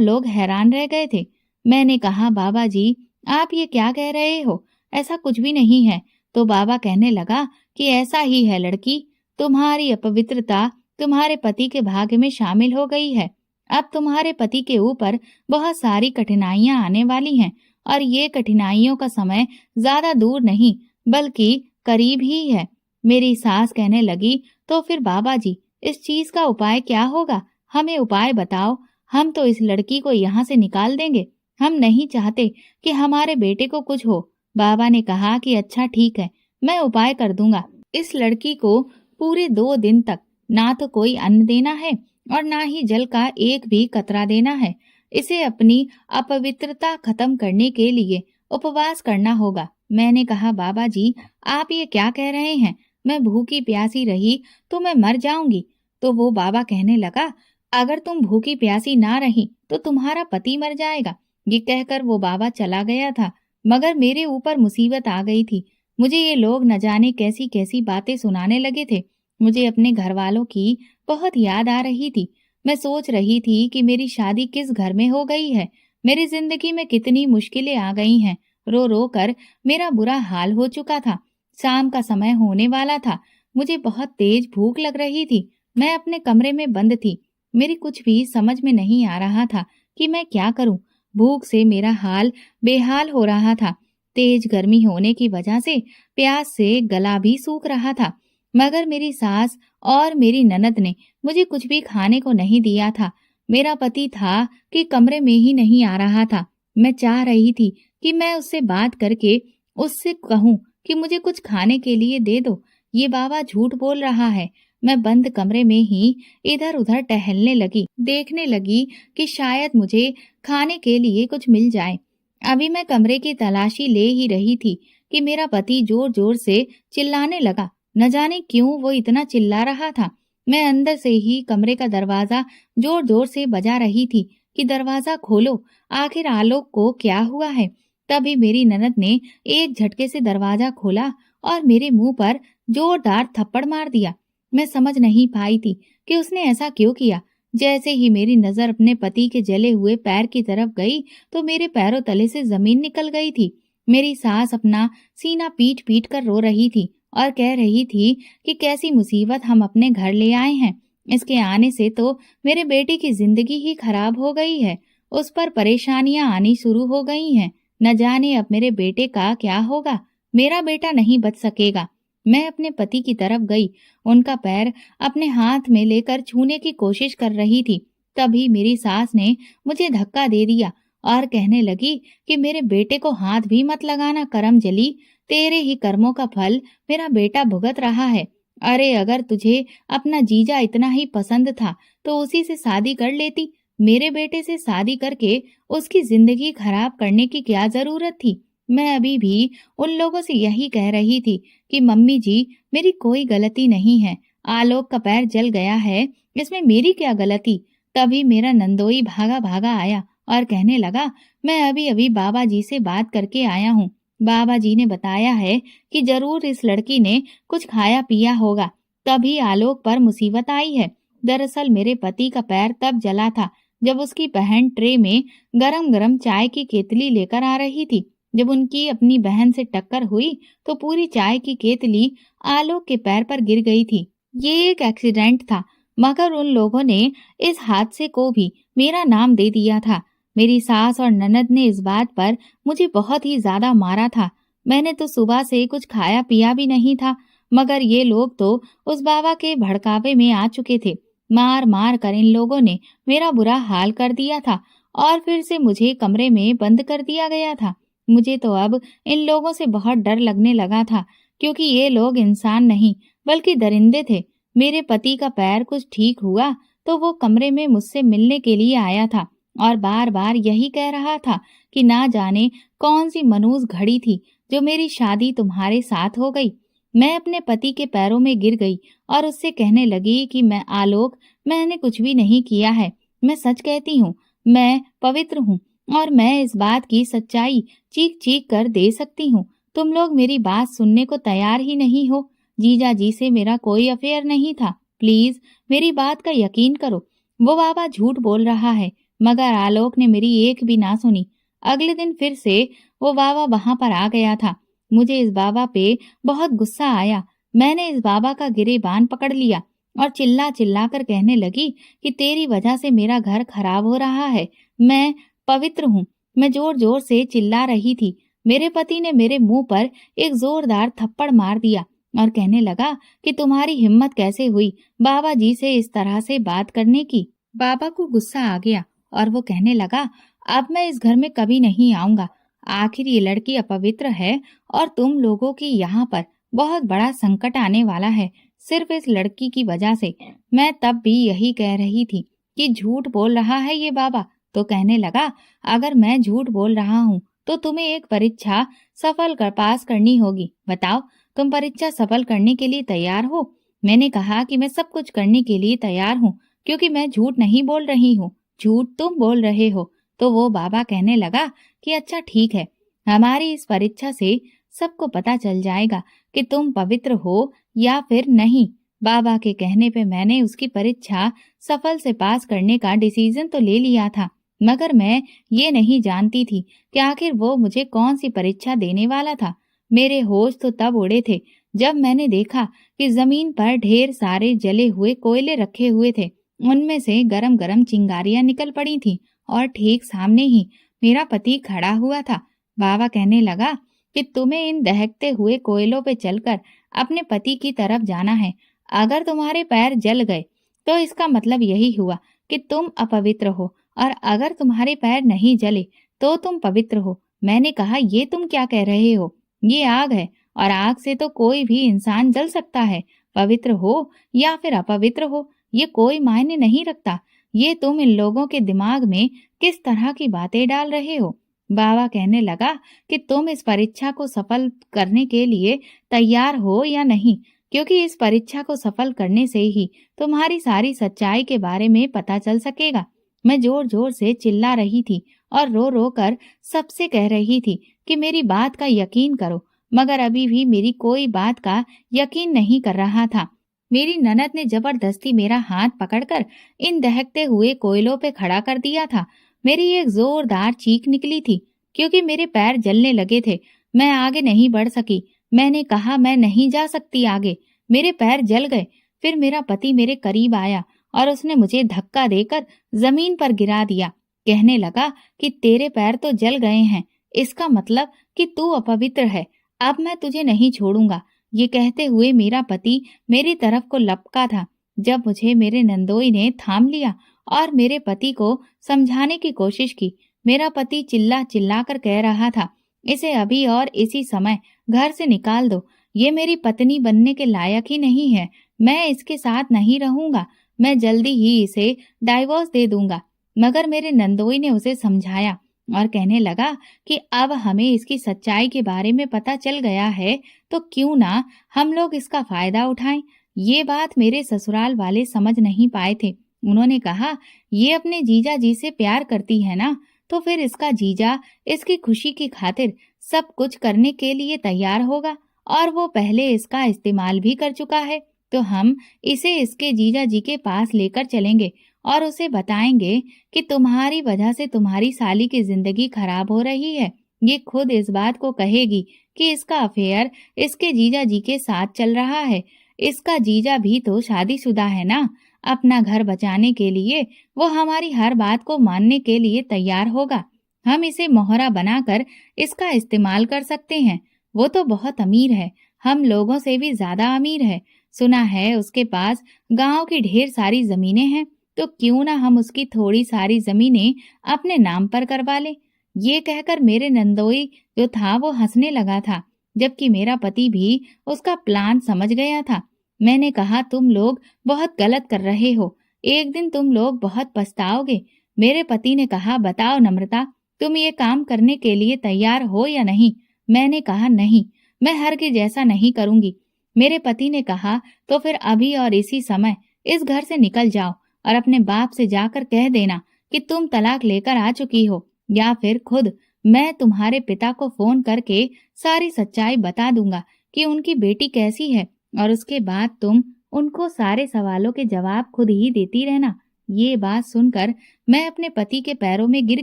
लोग हैरान रह गए थे। मैंने कहा, बाबा जी, आप ये क्या कह रहे हो? ऐसा कुछ भी नहीं है। तो बाबा कहने लगा कि ऐसा ही है लड़की, तुम्हारी अपवित्रता तुम्हारे पति के भाग्य में शामिल हो गई है। अब तुम्हारे पति के ऊपर बहुत सारी कठिनाइयां आने वाली हैं और ये कठिनाइयों का समय ज्यादा दूर नहीं बल्कि करीब ही है। मेरी सास कहने लगी, तो फिर बाबा जी, इस चीज का उपाय क्या होगा? हमें उपाय बताओ। हम तो इस लड़की को यहाँ से निकाल देंगे। हम नहीं चाहते कि हमारे बेटे को कुछ हो। बाबा ने कहा कि अच्छा ठीक है, मैं उपाय कर दूंगा। इस लड़की को पूरे 2 दिन तक ना तो कोई अन्न देना है और ना ही जल का एक भी कतरा देना है। इसे अपनी अपवित्रता खत्म करने के लिए उपवास करना होगा। मैंने कहा, बाबा जी, आप ये क्या कह रहे हैं? मैं भूखी प्यासी रही तो मैं मर जाऊंगी। तो वो बाबा कहने लगा, अगर तुम भूखी प्यासी ना रही तो तुम्हारा पति मर जाएगा। ये कहकर वो बाबा चला गया था। मगर मेरे ऊपर मुसीबत आ गई थी। मुझे ये लोग न जाने कैसी कैसी बातें सुनाने लगे थे। मुझे अपने घर वालों की बहुत याद आ रही थी। मैं सोच रही थी कि मेरी शादी किस घर में हो गई है। मेरी जिंदगी में कितनी मुश्किलें आ गई हैं। रो रो कर मेरा बुरा हाल हो चुका था। शाम का समय होने वाला था। मुझे बहुत तेज भूख लग रही थी। मैं अपने कमरे में बंद थी। मेरी कुछ भी समझ में नहीं आ रहा था कि मैं क्या करूं। भूख से मेरा हाल बेहाल हो रहा था। तेज गर्मी होने की वजह से प्यास से गला भी सूख रहा था। मगर मेरी सास और मेरी ननद ने मुझे कुछ भी खाने को नहीं दिया था। मेरा पति था कि कमरे में ही नहीं आ रहा था। मैं चाह रही थी कि मैं उससे बात करके उससे कहूं कि मुझे कुछ खाने के लिए दे दो। ये बाबा झूठ बोल रहा है। मैं बंद कमरे में ही इधर उधर टहलने लगी, देखने लगी कि शायद मुझे खाने के लिए कुछ मिल जाए। अभी मैं कमरे की तलाशी ले ही रही थी कि मेरा पति जोर जोर से चिल्लाने लगा। न जाने क्यों वो इतना चिल्ला रहा था। मैं अंदर से ही कमरे का दरवाजा जोर जोर से बजा रही थी कि दरवाजा खोलो, आखिर आलोक को क्या हुआ है। तभी मेरी ननद ने एक झटके से दरवाजा खोला और मेरे मुंह पर जोरदार थप्पड़ मार दिया। मैं समझ नहीं पाई थी कि उसने ऐसा क्यों किया। जैसे ही मेरी नजर अपने पति के जले हुए पैर की तरफ गई तो मेरे पैरों तले से जमीन निकल गई थी। मेरी सास अपना सीना पीट पीट कर रो रही थी और कह रही थी कि कैसी मुसीबत हम अपने घर ले आए हैं। इसके आने से तो मेरे बेटे की जिंदगी ही खराब हो गई है। उस पर परेशानियां आनी शुरू हो गई हैं। न जाने अब मेरे बेटे का क्या होगा। मेरा बेटा नहीं बच सकेगा। मैं अपने पति की तरफ गई। उनका पैर अपने हाथ में लेकर छूने की कोशिश कर रही थी। तभी मेरी सास ने मुझे धक्का दे दिया और कहने लगी कि मेरे बेटे को हाथ भी मत लगाना करम जली। तेरे ही कर्मों का फल मेरा बेटा भुगत रहा है। अरे अगर तुझे अपना जीजा इतना ही पसंद था तो उसी से शादी कर लेती। मेरे बेटे से शादी करके उसकी जिंदगी खराब करने की क्या जरूरत थी। मैं अभी भी उन लोगों से यही कह रही थी कि मम्मी जी, मेरी कोई गलती नहीं है। आलोक का पैर जल गया है, इसमें मेरी क्या गलती। तभी मेरा नंदोई भागा भागा आया और कहने लगा, मैं अभी अभी बाबा जी से बात करके आया हूँ। बाबा जी ने बताया है कि जरूर इस लड़की ने कुछ खाया पिया होगा, तभी आलोक पर मुसीबत आई है। दरअसल मेरे पति का पैर तब जला था जब उसकी बहन ट्रे में गरम गरम चाय की केतली लेकर आ रही थी। जब उनकी अपनी बहन से टक्कर हुई तो पूरी चाय की केतली आलोक के पैर पर गिर गई थी। ये एक एक्सीडेंट था, मगर उन लोगों ने इस हादसे को भी मेरा नाम दे दिया था। मेरी सास और ननद ने इस बात पर मुझे बहुत ही ज्यादा मारा था। मैंने तो सुबह से कुछ खाया पिया भी नहीं था, मगर ये लोग तो उस बाबा के भड़कावे में आ चुके थे। मार मार कर इन लोगों ने मेरा बुरा हाल कर दिया था और फिर से मुझे कमरे में बंद कर दिया गया था। मुझे तो अब इन लोगों से बहुत डर लगने लगा था, क्योंकि ये लोग इंसान नहीं बल्कि दरिंदे थे। मेरे पति का पैर कुछ ठीक हुआ तो वो कमरे में मुझसे मिलने के लिए आया था और बार बार यही कह रहा था कि ना जाने कौन सी मनूस घड़ी थी जो मेरी शादी तुम्हारे साथ हो गई। मैं अपने पति के पैरों में गिर गई और उससे कहने लगी कि मैं आलोक, मैंने कुछ भी नहीं किया है। मैं सच कहती हूँ, मैं पवित्र हूँ और मैं इस बात की सच्चाई चीख चीख कर दे सकती हूँ। तुम लोग मेरी बात सुनने को तैयार ही नहीं हो। जीजा जी से मेरा कोई अफेयर नहीं था। प्लीज मेरी बात का यकीन करो। वो बाबा झूठ बोल रहा है। मगर आलोक ने मेरी एक भी ना सुनी। अगले दिन फिर से वो बाबा वहां पर आ गया था। मुझे इस बाबा पे बहुत गुस्सा आया। मैंने इस बाबा का गिरेबान पकड़ लिया और चिल्ला चिल्ला कर कहने लगी कि तेरी वजह से मेरा घर खराब हो रहा है। मैं पवित्र हूँ। मैं जोर जोर से चिल्ला रही थी। मेरे पति ने मेरे मुंह पर एक जोरदार थप्पड़ मार दिया और कहने लगा कि तुम्हारी हिम्मत कैसे हुई बाबा जी से इस तरह से बात करने की। बाबा को गुस्सा आ गया और वो कहने लगा, अब मैं इस घर में कभी नहीं आऊंगा। आखिर ये लड़की अपवित्र है और तुम लोगों की यहाँ पर बहुत बड़ा संकट आने वाला है सिर्फ इस लड़की की वजह से। मैं तब भी यही कह रही थी कि झूठ बोल रहा है ये बाबा। तो कहने लगा, अगर मैं झूठ बोल रहा हूँ तो तुम्हें एक परीक्षा सफल कर पास करनी होगी। बताओ, तुम परीक्षा सफल करने के लिए तैयार हो? मैंने कहा कि मैं सब कुछ करने के लिए तैयार हूँ, क्योंकि मैं झूठ नहीं बोल रही हूँ, झूठ तुम बोल रहे हो। तो वो बाबा कहने लगा कि अच्छा ठीक है, हमारी इस परीक्षा से सबको पता चल जाएगा कि तुम पवित्र हो या फिर नहीं। बाबा के कहने पे मैंने उसकी परीक्षा सफल से पास करने का डिसीजन तो ले लिया था, मगर मैं ये नहीं जानती थी कि आखिर वो मुझे कौन सी परीक्षा देने वाला था। मेरे होश तो तब उड़े थे जब मैंने देखा कि जमीन पर ढेर सारे जले हुए कोयले रखे हुए थे। उनमें से गरम गरम चिंगारियां निकल पड़ी थी और ठीक सामने ही मेरा पति खड़ा हुआ था। बाबा कहने लगा कि तुम्हें इन दहकते हुए कोयलों पे चलकर अपने पति की तरफ जाना है। अगर तुम्हारे पैर जल गए तो इसका मतलब यही हुआ कि तुम अपवित्र हो, और अगर तुम्हारे पैर नहीं जले तो तुम पवित्र हो। मैंने कहा, ये तुम क्या कह रहे हो? ये आग है और आग से तो कोई भी इंसान जल सकता है। पवित्र हो या फिर अपवित्र हो, ये कोई मायने नहीं रखता। ये तुम इन लोगों के दिमाग में किस तरह की बातें डाल रहे हो? बाबा कहने लगा कि तुम इस परीक्षा को सफल करने के लिए तैयार हो या नहीं, क्योंकि इस परीक्षा को सफल करने से ही तुम्हारी सारी सच्चाई के बारे में पता चल सकेगा। मैं जोर जोर से चिल्ला रही थी और रो रो कर सबसे कह रही थी कि मेरी बात का यकीन करो, मगर अभी भी मेरी कोई बात का यकीन नहीं कर रहा था। मेरी ननद ने जबरदस्ती मेरा हाथ पकड़कर इन दहकते हुए कोयलों पे खड़ा कर दिया था। मेरी एक जोरदार चीख निकली थी, क्योंकि मेरे पैर जलने लगे थे। मैं आगे नहीं बढ़ सकी। मैंने कहा, मैं नहीं जा सकती आगे। मेरे पैर जल गए। फिर मेरा पति मेरे करीब आया और उसने मुझे धक्का देकर जमीन पर गिरा दिया। कहने लगा कि तेरे पैर तो जल गए हैं, इसका मतलब कि तू अपवित्र है। अब मैं तुझे नहीं छोड़ूंगा। ये कहते हुए मेरा पति मेरी तरफ को लपका था, जब मुझे मेरे नंदोई ने थाम लिया और मेरे पति को समझाने की कोशिश की। मेरा पति चिल्ला चिल्ला कर कह रहा था, इसे अभी और इसी समय घर से निकाल दो। ये मेरी पत्नी बनने के लायक ही नहीं है। मैं इसके साथ नहीं रहूंगा। मैं जल्दी ही इसे डाइवोर्स दे दूंगा। मगर मेरे नंदोई ने उसे समझाया और कहने लगा कि अब हमें इसकी सच्चाई के बारे में पता चल गया है, तो क्यों ना हम लोग इसका फायदा उठाएं। ये बात मेरे ससुराल वाले समझ नहीं पाए थे। उन्होंने कहा, ये अपने जीजा जी से प्यार करती है ना, तो फिर इसका जीजा इसकी खुशी की खातिर सब कुछ करने के लिए तैयार होगा, और वो पहले इसका इस्तेमाल भी कर चुका है। तो हम इसे इसके जीजा जी के पास लेकर चलेंगे और उसे बताएंगे कि तुम्हारी वजह से तुम्हारी साली की जिंदगी खराब हो रही है। ये खुद इस बात को कहेगी कि इसका अफेयर इसके जीजा जी के साथ चल रहा है। इसका जीजा भी तो शादीशुदा है ना। अपना घर बचाने के लिए वो हमारी हर बात को मानने के लिए तैयार होगा। हम इसे मोहरा बनाकर इसका इस्तेमाल कर सकते हैं। वो तो बहुत अमीर है, हम लोगों से भी ज्यादा अमीर है। सुना है उसके पास गांव की ढेर सारी जमीनें हैं, तो क्यों ना हम उसकी थोड़ी सारी जमीनें अपने नाम पर करवा लें। ये कहकर मेरे नंदोई जो था वो हंसने लगा था, जबकि मेरा पति भी उसका प्लान समझ गया था। मैंने कहा, तुम लोग बहुत गलत कर रहे हो, एक दिन तुम लोग बहुत पछताओगे। मेरे पति ने कहा, बताओ नम्रता, तुम ये काम करने के लिए तैयार हो या नहीं। मैंने कहा, नहीं, मैं हरगिज ऐसा नहीं करूंगी। मेरे पति ने कहा, तो फिर अभी और इसी समय इस घर से निकल जाओ और अपने बाप से जाकर कह देना कि तुम तलाक लेकर आ चुकी हो, या फिर खुद मैं तुम्हारे पिता को फोन करके सारी सच्चाई बता दूंगा कि उनकी बेटी कैसी है, और उसके बाद तुम उनको सारे सवालों के जवाब खुद ही देती रहना। ये बात सुनकर मैं अपने पति के पैरों में गिर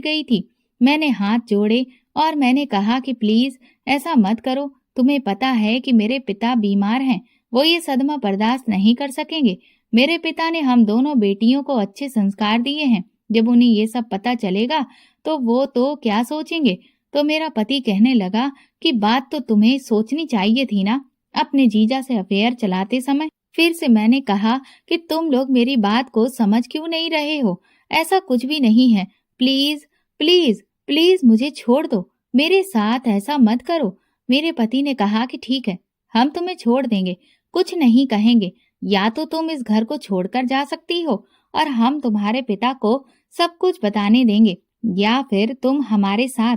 गई थी। मैंने हाथ जोड़े और मैंने कहा कि प्लीज ऐसा मत करो। तुम्हें पता है कि मेरे पिता बीमार हैं, वो ये सदमा बर्दाश्त नहीं कर सकेंगे। मेरे पिता ने हम दोनों बेटियों को अच्छे संस्कार दिए हैं। जब उन्हें ये सब पता चलेगा तो वो तो क्या सोचेंगे। तो मेरा पति कहने लगा कि बात तो तुम्हें सोचनी चाहिए थी ना अपने जीजा से अफेयर चलाते समय। फिर से मैंने कहा कि तुम लोग मेरी बात को समझ क्यों नहीं रहे हो। ऐसा कुछ भी नहीं है। प्लीज प्लीज प्लीज मुझे छोड़ दो, मेरे साथ ऐसा मत करो। मेरे पति ने कहा कि ठीक है, हम तुम्हें छोड़ देंगे, कुछ नहीं कहेंगे। या तो तुम इस घर को छोड़कर जा सकती हो और हम तुम्हारे पिता को सब कुछ बताने देंगे, या फिर तुम हमारे साथ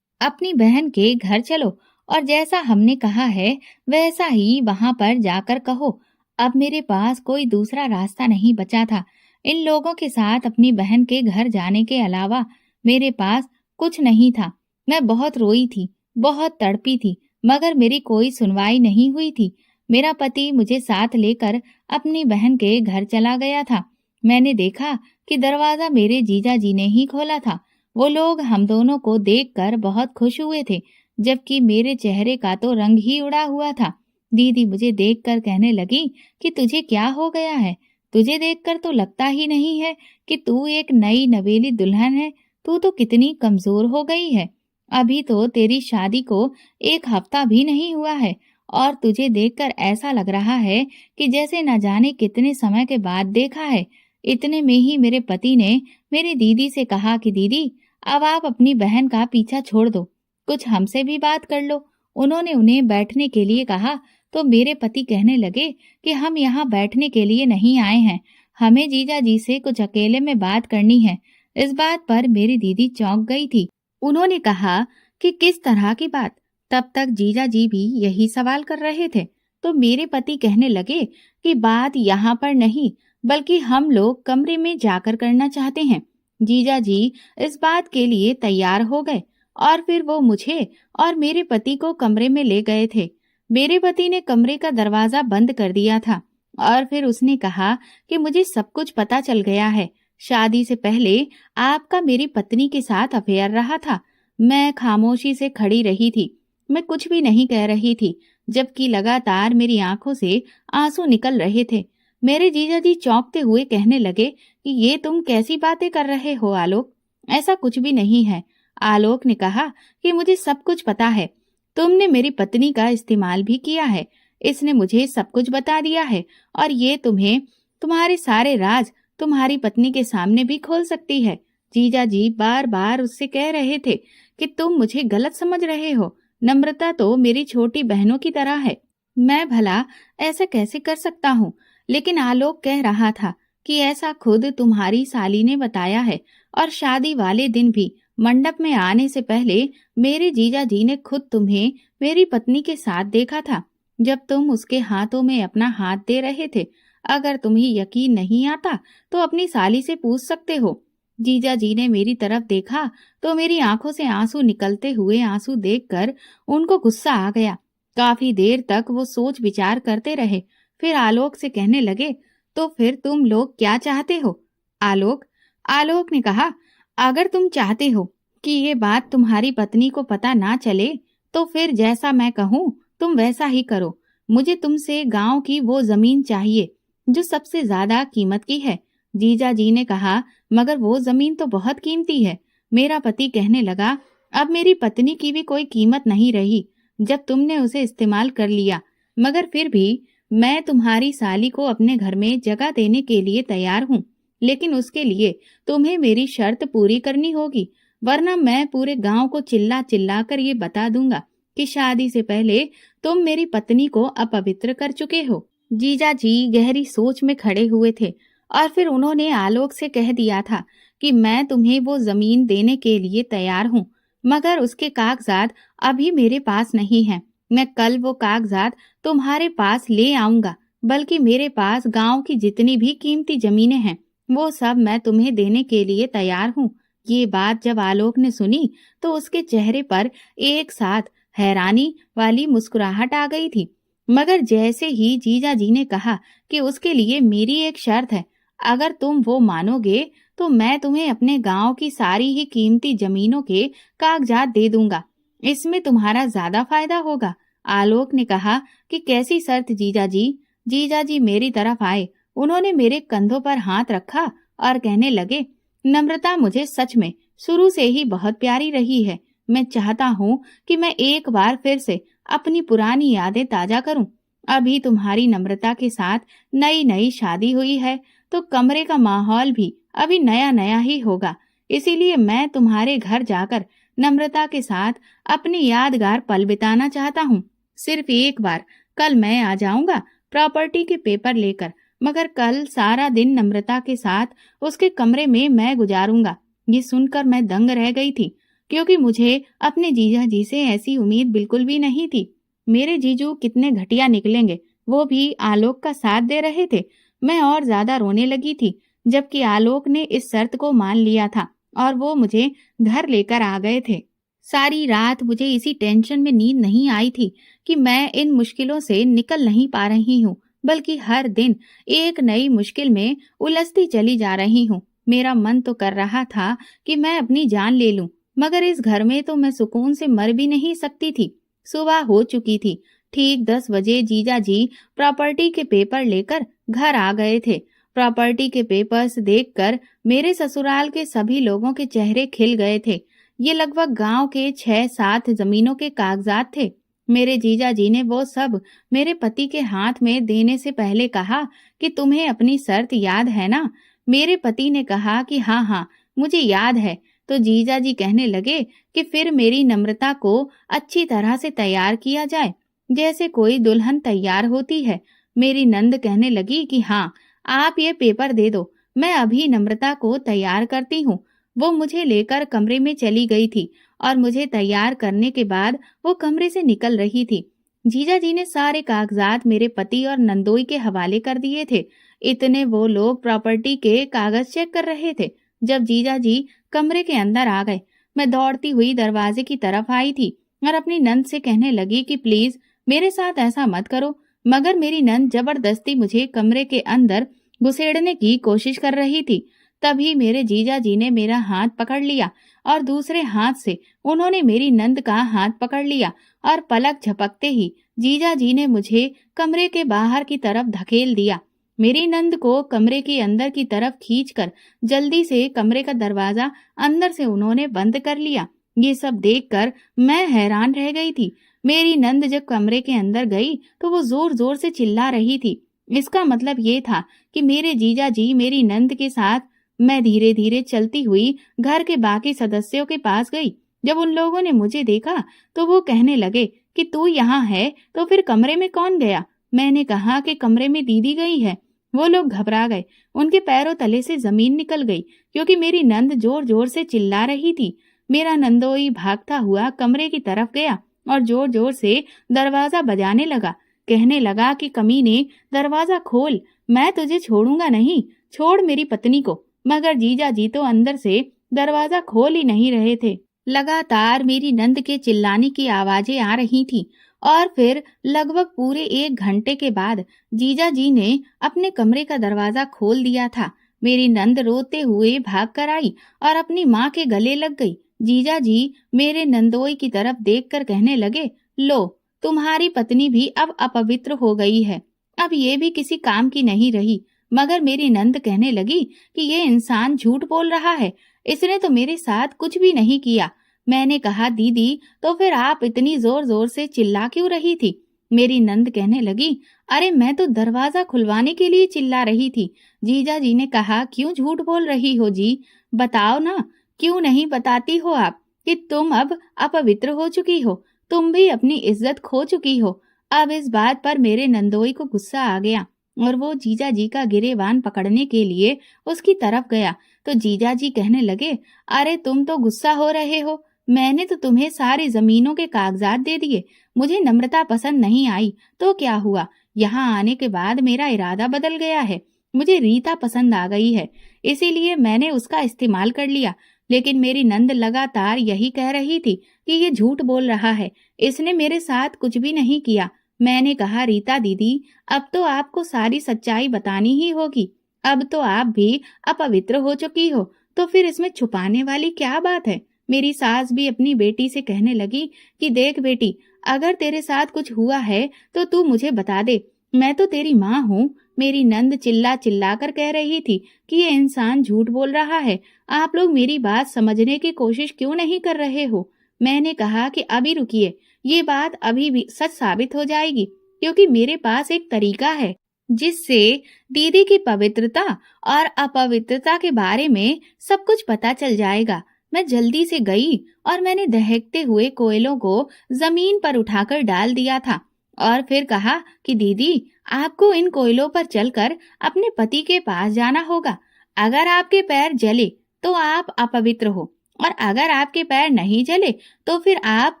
अपनी बहन के घर चलो और जैसा हमने कहा है वैसा ही वहां पर जाकर कहो। अब मेरे पास कोई दूसरा रास्ता नहीं बचा था। इन लोगों के साथ अपनी बहन के घर जाने के अलावा मेरे पास कुछ नहीं था। मैं बहुत रोई थी, बहुत तड़पी थी, मगर मेरी कोई सुनवाई नहीं हुई थी। मेरा पति मुझे साथ लेकर अपनी बहन के घर चला गया था। मैंने देखा कि दरवाजा मेरे जीजा जी ने ही खोला था। वो लोग हम दोनों को देखकर बहुत खुश हुए थे, जबकि मेरे चेहरे का तो रंग ही उड़ा हुआ था। दीदी मुझे देखकर कहने लगी कि तुझे क्या हो गया है, तुझे देखकर तो लगता ही नहीं है कि तू एक नई नवेली दुल्हन है। तू तो कितनी कमजोर हो गई है। अभी तो तेरी शादी को एक हफ्ता भी नहीं हुआ है और तुझे देखकर ऐसा लग रहा है कि जैसे न जाने कितने समय के बाद देखा है। इतने में ही मेरे पति ने मेरी दीदी से कहा कि दीदी, अब आप अपनी बहन का पीछा छोड़ दो, कुछ हमसे भी बात कर लो। उन्होंने उन्हें बैठने के लिए कहा तो मेरे पति कहने लगे कि हम यहाँ बैठने के लिए नहीं आए हैं, हमें जीजा जी से कुछ अकेले में बात करनी है। इस बात पर मेरी दीदी चौंक गई थी। उन्होंने कहा कि किस तरह की बात। तब तक जीजा जी भी यही सवाल कर रहे थे। तो मेरे पति कहने लगे कि बात यहाँ पर नहीं, बल्कि हम लोग कमरे में जाकर करना चाहते हैं। जीजा जी इस बात के लिए तैयार हो गए और फिर वो मुझे और मेरे पति को कमरे में ले गए थे। मेरे पति ने कमरे का दरवाजा बंद कर दिया था और फिर उसने कहा कि मुझे सब कुछ पता चल गया है। शादी से पहले आपका मेरी पत्नी के साथ अफेयर रहा था। मैं खामोशी से खड़ी रही थी, मैं कुछ भी नहीं कह रही थी, जबकि लगातार मेरी आंखों से आंसू निकल रहे थे। मेरे जीजा जी चौंकते हुए कहने लगे कि ये तुम कैसी बातें कर रहे हो आलोक, ऐसा कुछ भी नहीं है। आलोक ने कहा कि मुझे सब कुछ पता है, तुमने मेरी पत्नी का इस्तेमाल भी किया है, इसने मुझे सब कुछ बता दिया है और ये तुम्हें तुम्हारे सारे राज तुम्हारी पत्नी के सामने भी खोल सकती है। जीजा जी बार बार उससे कह रहे थे कि तुम मुझे गलत समझ रहे हो, नम्रता तो मेरी छोटी बहनों की तरह है, मैं भला ऐसा कैसे कर सकता हूँ। लेकिन आलोक कह रहा था कि ऐसा खुद तुम्हारी साली ने बताया है और शादी वाले दिन भी मंडप में आने से पहले मेरे जीजा जी ने खुद तुम्हें मेरी पत्नी के साथ देखा था, जब तुम उसके हाथों में अपना हाथ दे रहे थे। अगर तुम्हें यकीन नहीं आता तो अपनी साली से पूछ सकते हो। जीजा जी ने मेरी तरफ देखा तो मेरी आंखों से आंसू निकलते हुए आंसू देखकर उनको गुस्सा आ गया। काफी देर तक वो सोच विचार करते रहे, फिर आलोक से कहने लगे, तो फिर तुम लोग क्या चाहते हो आलोक। आलोक ने कहा, अगर तुम चाहते हो कि ये बात तुम्हारी पत्नी को पता ना चले तो फिर जैसा मैं कहूँ तुम वैसा ही करो। मुझे तुमसे गांव की वो जमीन चाहिए जो सबसे ज्यादा कीमत की है। जीजा जी ने कहा, मगर वो जमीन तो बहुत कीमती है। मेरा पति कहने लगा, अब मेरी पत्नी की भी कोई कीमत नहीं रही जब तुमने उसे इस्तेमाल कर लिया, मगर फिर भी मैं तुम्हारी साली को अपने घर में जगह देने के लिए तैयार हूँ, लेकिन उसके लिए तुम्हें मेरी शर्त पूरी करनी होगी, वरना मैं पूरे गांव को चिल्ला चिल्ला कर ये बता दूंगा कि शादी से पहले तुम मेरी पत्नी को अपवित्र कर चुके हो। जीजा जी गहरी सोच में खड़े हुए थे और फिर उन्होंने आलोक से कह दिया था कि मैं तुम्हें वो जमीन देने के लिए तैयार हूँ, मगर उसके कागजात अभी मेरे पास नहीं हैं। मैं कल वो कागजात तुम्हारे पास ले आऊंगा, बल्कि मेरे पास गांव की जितनी भी कीमती जमीनें हैं वो सब मैं तुम्हें देने के लिए तैयार हूँ। ये बात जब आलोक ने सुनी तो उसके चेहरे पर एक साथ हैरानी वाली मुस्कुराहट आ गई थी। मगर जैसे ही जीजा जी ने कहा कि उसके लिए मेरी एक शर्त है, अगर तुम वो मानोगे तो मैं तुम्हें अपने गांव की सारी ही कीमती जमीनों के कागजात दे दूंगा, इसमें तुम्हारा ज्यादा फायदा होगा। आलोक ने कहा कि कैसी शर्त जीजा जी? जीजा जी मेरी तरफ आए, उन्होंने मेरे कंधों पर हाथ रखा और कहने लगे, नम्रता मुझे सच में शुरू से ही बहुत प्यारी रही है। मैं चाहता हूँ कि मैं एक बार फिर से अपनी पुरानी यादें ताजा करूं। अभी तुम्हारी नम्रता के साथ नई नई शादी हुई है, तो कमरे का माहौल भी अभी नया नया ही होगा। इसीलिए मैं तुम्हारे घर जाकर नम्रता के साथ अपनी यादगार पल बिताना चाहता हूँ। सिर्फ एक बार कल मैं आ जाऊंगा प्रॉपर्टी के पेपर लेकर, मगर कल सारा दिन नम्रता के साथ उसके कमरे में मैं गुजारूंगा। ये सुनकर मैं दंग रह गई थी, क्योंकि मुझे अपने जीजा जी से ऐसी उम्मीद बिल्कुल भी नहीं थी। मेरे जीजू कितने घटिया निकलेंगे, वो भी आलोक का साथ दे रहे थे। मैं और ज्यादा रोने लगी थी, जबकि आलोक ने इस शर्त को मान लिया था और वो मुझे घर लेकर आ गए थे। सारी रात मुझे इसी टेंशन में नींद नहीं आई थी कि मैं इन मुश्किलों से निकल नहीं पा रही हूँ, बल्कि हर दिन एक नई मुश्किल में उलझती चली जा रही हूँ। मेरा मन तो कर रहा था कि मैं अपनी जान ले लूं, मगर इस घर में तो मैं सुकून से मर भी नहीं सकती थी। सुबह हो चुकी थी। ठीक 10 बजे जीजा जी प्रॉपर्टी के पेपर लेकर घर आ गए थे। प्रॉपर्टी के पेपर्स देखकर मेरे ससुराल के सभी लोगों के चेहरे खिल गए थे। ये लगभग गांव के 6-7 जमीनों के कागजात थे। मेरे जीजा जी ने वो सब मेरे पति के हाथ में देने से पहले कहा कि तुम्हें अपनी शर्त याद है ना? मेरे पति ने कहा कि हाँ हाँ मुझे याद है। तो जीजा जी कहने लगे कि फिर मेरी नम्रता को अच्छी तरह से तैयार किया जाए, जैसे कोई दुल्हन तैयार होती है। मेरी नंद कहने लगी कि हाँ, आप ये पेपर दे दो, मैं अभी नम्रता को तैयार करती हूँ। वो मुझे लेकर कमरे में चली गई थी और मुझे तैयार करने के बाद वो कमरे से निकल रही थी। जीजा जी ने सारे कागजात मेरे पति और नंदोई के हवाले कर दिए थे। इतने वो लोग प्रॉपर्टी के कागज चेक कर रहे थे। जब जीजा जी कमरे के अंदर आ गए, मैं दौड़ती हुई दरवाजे की तरफ आई थी और अपनी नंद से कहने लगी कि प्लीज मेरे साथ ऐसा मत करो। मगर मेरी नंद जबरदस्ती मुझे कमरे के अंदर घुसेड़ने की कोशिश कर रही थी। तभी मेरे जीजा जी ने मेरा हाथ पकड़ लिया और दूसरे हाथ से उन्होंने मेरी नंद का हाथ पकड़ लिया और पलक झपकते ही जीजा जी ने मुझे कमरे के बाहर की तरफ धकेल दिया। मेरी नंद को कमरे के अंदर की तरफ खींचकर जल्दी से कमरे का दरवाजा अंदर से उन्होंने बंद कर लिया। ये सब देखकर मैं हैरान रह गई थी। मेरी नंद जब कमरे के अंदर गई तो वो जोर जोर से चिल्ला रही थी। इसका मतलब ये था कि मेरे जीजा जी मेरी नंद के साथ। मैं धीरे धीरे चलती हुई घर के बाकी सदस्यों के पास गई। जब उन लोगों ने मुझे देखा तो वो कहने लगे कि तू यहाँ है तो फिर कमरे में कौन गया? मैंने कहा कि कमरे में दीदी गई है। वो लोग घबरा गए, उनके पैरों तले से जमीन निकल गई, क्योंकि मेरी नंद जोर जोर से चिल्ला रही थी। मेरा नंदोई भागता हुआ कमरे की तरफ गया और जोर जोर से दरवाजा बजाने लगा। कहने लगा कि कमीने, दरवाजा खोल, मैं तुझे छोड़ूंगा नहीं, छोड़ मेरी पत्नी को। मगर जीजा जी तो अंदर से दरवाजा खोल ही नहीं रहे थे। लगातार मेरी नंद के चिल्लाने की आवाजें आ रही थी और फिर लगभग पूरे 1 घंटे के बाद जीजा जी ने अपने कमरे का दरवाजा खोल दिया था। मेरी नंद रोते हुए भाग कर आई और अपनी माँ के गले लग गई। जीजा जी मेरे नंदोई की तरफ देखकर कहने लगे, लो, तुम्हारी पत्नी भी अब अपवित्र हो गई है, अब ये भी किसी काम की नहीं रही। मगर मेरी नंद कहने लगी कि ये इंसान झूठ बोल रहा है, इसने तो मेरे साथ कुछ भी नहीं किया। मैंने कहा, दीदी तो फिर आप इतनी जोर जोर से चिल्ला क्यों रही थी? मेरी नंद कहने लगी, अरे मैं तो दरवाजा खुलवाने के लिए चिल्ला रही थी। जीजा जी ने कहा, क्यों झूठ बोल रही हो जी? बताओ ना, क्यों नहीं बताती हो आप कि तुम अब अपवित्र हो चुकी हो? तुम भी अपनी इज्जत खो चुकी हो। अब इस बात पर मेरे नंदोई को गुस्सा आ गया और वो जीजा जी का गिरेबान पकड़ने के लिए उसकी तरफ गया। तो जीजा जी कहने लगे, अरे तुम तो गुस्सा हो रहे हो, मैंने तो तुम्हें सारी जमीनों के कागजात दे दिए। मुझे नम्रता पसंद नहीं आई तो क्या हुआ? यहाँ आने के बाद मेरा इरादा बदल गया है। मुझे रीता पसंद आ गई है, इसीलिए मैंने उसका इस्तेमाल कर लिया। लेकिन मेरी नंद लगातार यही कह रही थी कि ये झूठ बोल रहा है, इसने मेरे साथ कुछ भी नहीं किया। मैंने कहा, रीता दीदी, अब तो आपको सारी सच्चाई बतानी ही होगी। अब तो आप भी अपवित्र हो चुकी हो, तो फिर इसमें छुपाने वाली क्या बात है? मेरी सास भी अपनी बेटी से कहने लगी कि देख बेटी, अगर तेरे साथ कुछ हुआ है तो तू मुझे बता दे, मैं तो तेरी माँ हूँ। मेरी नंद चिल्ला चिल्ला कर कह रही थी कि ये इंसान झूठ बोल रहा है। आप लोग मेरी बात समझने की कोशिश क्यों नहीं कर रहे हो? मैंने कहा कि अभी रुकिए, ये बात अभी भी सच साबित हो जाएगी, क्योंकि मेरे पास एक तरीका है जिससे दीदी की पवित्रता और अपवित्रता के बारे में सब कुछ पता चल जाएगा। मैं जल्दी से गई और मैंने दहकते हुए कोयलों को जमीन पर उठाकर डाल दिया था और फिर कहा कि दीदी, आपको इन कोयलों पर चलकर अपने पति के पास जाना होगा। अगर आपके पैर जले तो आप अपवित्र हो, और अगर आपके पैर नहीं जले तो फिर आप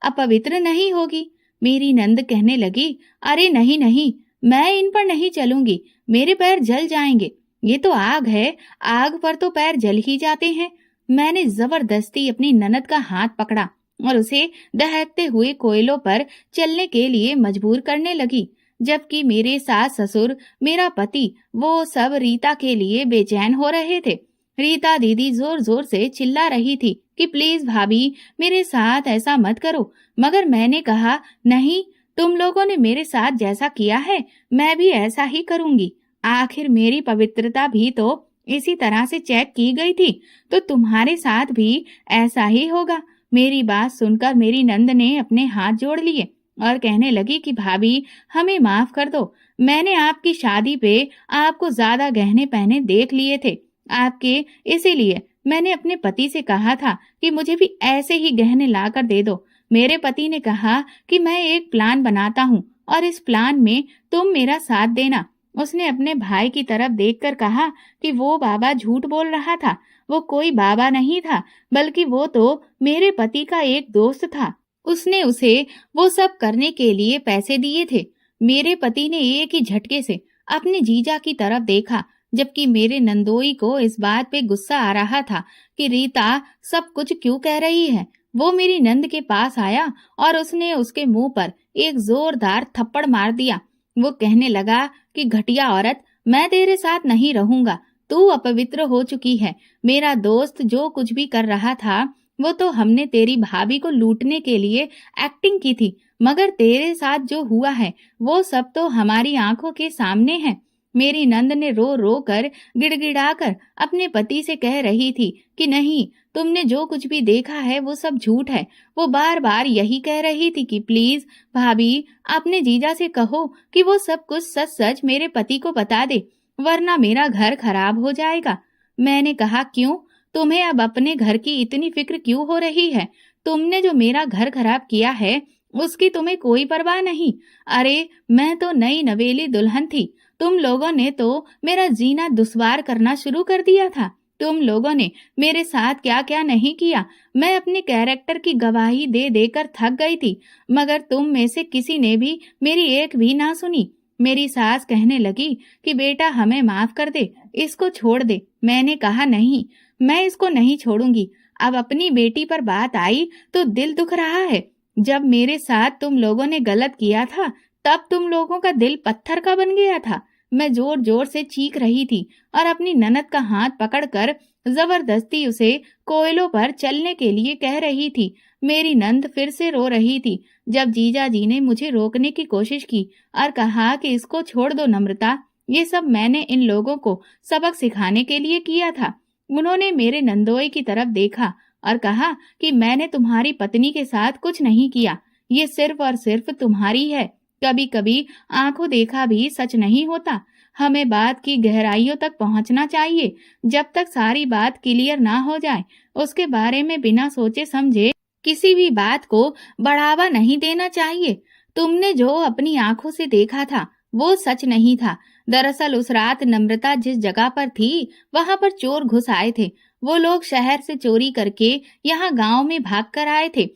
अपवित्र नहीं होगी। मेरी नंद कहने लगी, अरे नहीं नहीं, मैं इन पर नहीं चलूंगी, मेरे पैर जल जाएंगे। ये तो आग है, आग पर तो पैर जल ही जाते हैं। मैंने जबरदस्ती अपनी ननद का हाथ पकड़ा और उसे दहकते हुए कोयलों पर चलने के लिए मजबूर करने लगी, जबकि मेरे सास ससुर, मेरा पति, वो सब रीता के लिए बेचैन हो रहे थे। रीता दीदी जोर जोर से चिल्ला रही थी कि प्लीज भाभी, मेरे साथ ऐसा मत करो। मगर मैंने कहा, नहीं, तुम लोगों ने मेरे साथ जैसा किया है मैं भी ऐसा ही करूंगी। आखिर मेरी पवित्रता भी तो इसी तरह से चेक की गई थी, तो तुम्हारे साथ भी ऐसा ही होगा। मेरी बात सुनकर मेरी नंद ने अपने हाथ जोड़ लिए और कहने लगी कि भाभी, हमें माफ कर दो। मैंने आपकी शादी पे आपको ज्यादा गहने पहने देख लिए थे आपके, इसीलिए मैंने अपने पति से कहा था कि मुझे भी ऐसे ही गहने ला कर दे दो। मेरे पति ने कहा कि मैं एक प्लान बनाता हूँ और इस प्लान में तुम मेरा साथ देना। उसने अपने भाई की तरफ देखकर कहा कि वो बाबा झूठ बोल रहा था। वो कोई बाबा नहीं था, बल्कि वो तो मेरे पति का एक दोस्त था। उसने उसे वो सब करने के लिए पैसे दिए थे। मेरे पति ने एक ही झटके से अपने जीजा की तरफ देखा, जबकि मेरे नंदोई को इस बात पे गुस्सा आ रहा था कि रीता सब कुछ क्यों कह रही है। वो मेरी नंद के पास आया और उसने उसके मुंह पर एक जोरदार थप्पड़ मार दिया। वो कहने लगा कि घटिया औरत, मैं तेरे साथ नहीं रहूंगा, तू अपवित्र हो चुकी है। मेरा दोस्त जो कुछ भी कर रहा था वो तो हमने तेरी भाभी को लूटने के लिए एक्टिंग की थी, मगर तेरे साथ जो हुआ है वो सब तो हमारी आंखों के सामने है। मेरी नंद ने रो रो कर, गिड़गिड़ाकर अपने पति से कह रही थी कि नहीं, तुमने जो कुछ भी देखा है वो सब झूठ है। वो बार बार यही कह रही थी कि प्लीज भाभी, अपने जीजा से कहो कि वो सब कुछ सच सच मेरे पति को बता दे, वरना मेरा घर खराब हो जाएगा। मैंने कहा, क्यों, तुम्हें अब अपने घर की इतनी फिक्र क्यों हो रही है? तुमने जो मेरा घर खराब किया है उसकी तुम्हें कोई परवाह नहीं। अरे मैं तो नई नवेली दुल्हन थी, तुम लोगों ने तो मेरा जीना दुश्वार करना शुरू कर दिया था। तुम लोगों ने मेरे साथ क्या क्या नहीं किया, मैं अपने कैरेक्टर की गवाही दे देकर थक गई थी, मगर तुम में से किसी ने भी मेरी एक भी ना सुनी। मेरी सास कहने लगी कि बेटा हमें माफ कर दे, इसको छोड़ दे। मैंने कहा, नहीं, मैं इसको नहीं छोड़ूंगी। अब अपनी बेटी पर बात आई तो दिल दुख रहा है। जब मेरे साथ तुम लोगों ने गलत किया था तब तुम लोगों का दिल पत्थर का बन गया था। मैं जोर जोर से चीख रही थी और अपनी ननद का हाथ पकड़कर जबरदस्ती उसे कोयलों पर चलने के लिए कह रही थी। मेरी नंद फिर से रो रही थी जब जीजा जी ने मुझे रोकने की कोशिश की और कहा कि इसको छोड़ दो नम्रता, ये सब मैंने इन लोगों को सबक सिखाने के लिए किया था। उन्होंने मेरे नंदोई की तरफ देखा और कहा कि मैंने तुम्हारी पत्नी के साथ कुछ नहीं किया, ये सिर्फ और सिर्फ तुम्हारी है। कभी कभी आंखों देखा भी सच नहीं होता। हमें बात की गहराइयों तक पहुंचना चाहिए। जब तक सारी बात क्लियर ना हो जाए, उसके बारे में बिना सोचे समझे किसी भी बात को बढ़ावा नहीं देना चाहिए। तुमने जो अपनी आंखों से देखा था वो सच नहीं था। दरअसल उस रात नम्रता जिस जगह पर थी वहां पर चोर घुस आए थे। वो लोग शहर से चोरी करके यहाँ गांव में भाग कर आए थे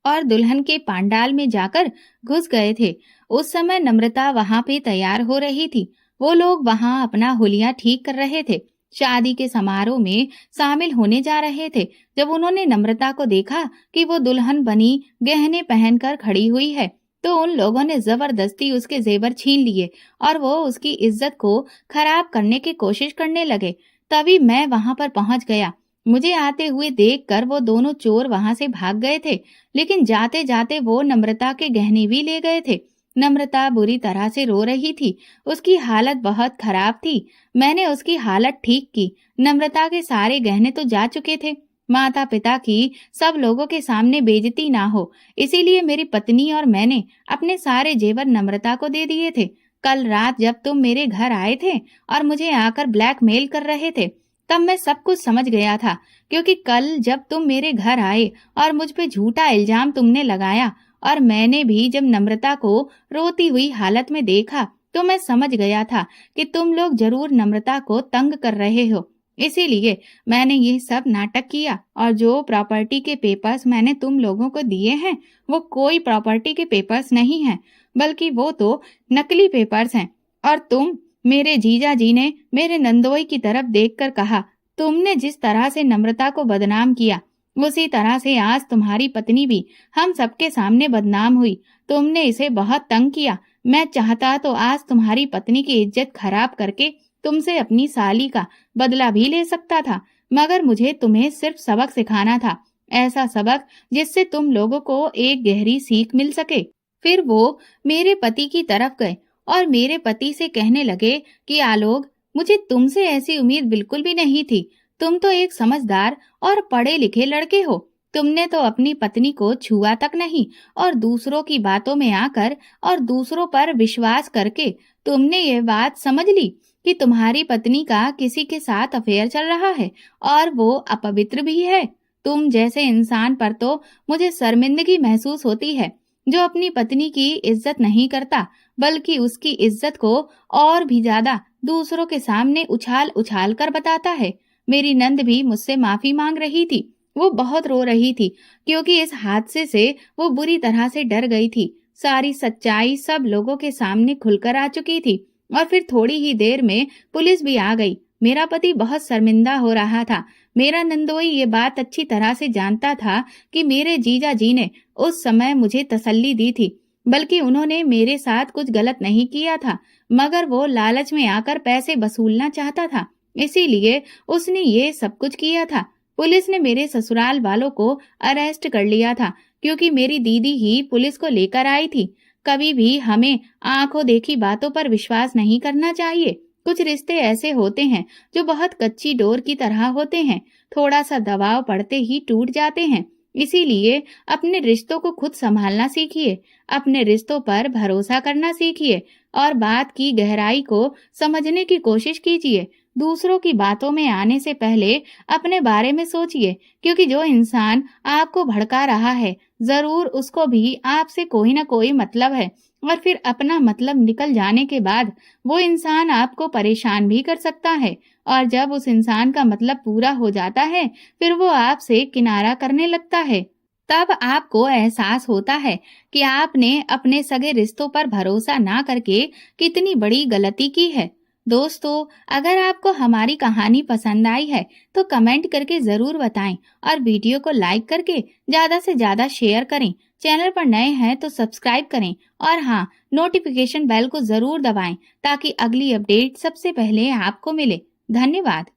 और दुल्हन के पांडाल में जाकर घुस गए थे। उस समय नम्रता वहां पे तैयार हो रही थी। वो लोग वहां अपना हुलिया ठीक कर रहे थे, शादी के समारोह में शामिल होने जा रहे थे। जब उन्होंने नम्रता को देखा कि वो दुल्हन बनी गहने पहनकर खड़ी हुई है, तो उन लोगों ने जबरदस्ती उसके जेवर छीन लिए और वो उसकी इज्जत को खराब करने की कोशिश करने लगे। तभी मैं वहां पर पहुंच गया। मुझे आते हुए देखकर वो दोनों चोर वहां से भाग गए थे, लेकिन जाते जाते वो नम्रता के गहने भी ले गए थे। नम्रता बुरी तरह से रो रही थी, उसकी हालत बहुत खराब थी। मैंने उसकी हालत ठीक की। नम्रता के सारे गहने तो जा चुके थे। माता पिता की सब लोगों के सामने बेइज्जती ना हो, इसीलिए मेरी पत्नी और मैंने अपने सारे जेवर नम्रता को दे दिए थे। कल रात जब तुम मेरे घर आए थे और मुझे आकर ब्लैकमेल कर रहे थे, तब मैं सब कुछ समझ गया था। क्योंकि कल जब तुम मेरे घर आए और मुझ पे झूठा इल्जाम तुमने लगाया, और मैंने भी जब नम्रता को रोती हुई हालत में देखा, तो मैं समझ गया था कि तुम लोग जरूर नम्रता को तंग कर रहे हो। इसीलिए मैंने ये सब नाटक किया, और जो प्रॉपर्टी के पेपर्स मैंने तुम लोगों को दिए हैं वो कोई प्रॉपर्टी के पेपर्स नहीं हैं, बल्कि वो तो नकली पेपर्स हैं। और तुम, मेरे जीजा जी ने मेरे नंदोई की तरफ देखकर कहा, तुमने जिस तरह से नम्रता को बदनाम किया, उसी तरह से आज तुम्हारी पत्नी भी हम सबके सामने बदनाम हुई। तुमने इसे बहुत तंग किया। मैं चाहता तो आज तुम्हारी पत्नी की इज्जत खराब करके तुमसे अपनी साली का बदला भी ले सकता था, मगर मुझे तुम्हें सिर्फ सबक सिखाना था, ऐसा सबक जिससे तुम लोगों को एक गहरी सीख मिल सके। फिर वो मेरे पति की तरफ गए और मेरे पति से कहने लगे कि आलोक, मुझे तुमसे ऐसी उम्मीद बिल्कुल भी नहीं थी। तुम तो एक समझदार और पढ़े लिखे लड़के हो। तुमने तो अपनी पत्नी को छुआ तक नहीं, और दूसरों की बातों में आकर और दूसरों पर विश्वास करके तुमने ये बात समझ ली कि तुम्हारी पत्नी का किसी के साथ अफेयर चल रहा है और वो अपवित्र भी है। तुम जैसे इंसान पर तो मुझे शर्मिंदगी महसूस होती है, जो अपनी पत्नी की इज्जत नहीं करता, बल्कि उसकी इज्जत को और भी ज्यादा दूसरों के सामने उछाल उछाल कर बताता है। मेरी नंद भी मुझसे माफी मांग रही थी। वो बहुत रो रही थी, क्योंकि इस हादसे से वो बुरी तरह से डर गई थी। सारी सच्चाई सब लोगों के सामने खुलकर आ चुकी थी, और फिर थोड़ी ही देर में पुलिस भी आ गई। मेरा पति बहुत शर्मिंदा हो रहा था। मेरा नंदोई ये बात अच्छी तरह से जानता था कि मेरे जीजा जी ने उस समय मुझे तसल्ली दी थी, बल्कि उन्होंने मेरे साथ कुछ गलत नहीं किया था, मगर वो लालच में आकर पैसे वसूलना चाहता था, इसीलिए उसने ये सब कुछ किया था। पुलिस ने मेरे ससुराल वालों को अरेस्ट कर लिया था, क्योंकि मेरी दीदी ही पुलिस को लेकर आई थी। कभी भी हमें आंखों देखी बातों पर विश्वास नहीं करना चाहिए। कुछ रिश्ते ऐसे होते हैं जो बहुत कच्ची डोर की तरह होते हैं, थोड़ा सा दबाव पड़ते ही टूट जाते हैं। इसीलिए अपने रिश्तों को खुद संभालना सीखिए, अपने रिश्तों पर भरोसा करना सीखिए, और बात की गहराई को समझने की कोशिश कीजिए। दूसरों की बातों में आने से पहले अपने बारे में सोचिए, क्योंकि जो इंसान आपको भड़का रहा है, जरूर उसको भी आपसे कोई ना कोई मतलब है, और फिर अपना मतलब निकल जाने के बाद वो इंसान आपको परेशान भी कर सकता है, और जब उस इंसान का मतलब पूरा हो जाता है, फिर वो आपसे किनारा करने लगता है। तब आपको एहसास होता है कि आपने अपने सगे रिश्तों पर भरोसा ना करके कितनी बड़ी गलती की है। दोस्तों, अगर आपको हमारी कहानी पसंद आई है तो कमेंट करके जरूर बताएं, और वीडियो को लाइक करके ज्यादा से ज्यादा शेयर करें। चैनल पर नए हैं तो सब्सक्राइब करें, और हाँ, नोटिफिकेशन बेल को जरूर दबाएं ताकि अगली अपडेट सबसे पहले आपको मिले। धन्यवाद।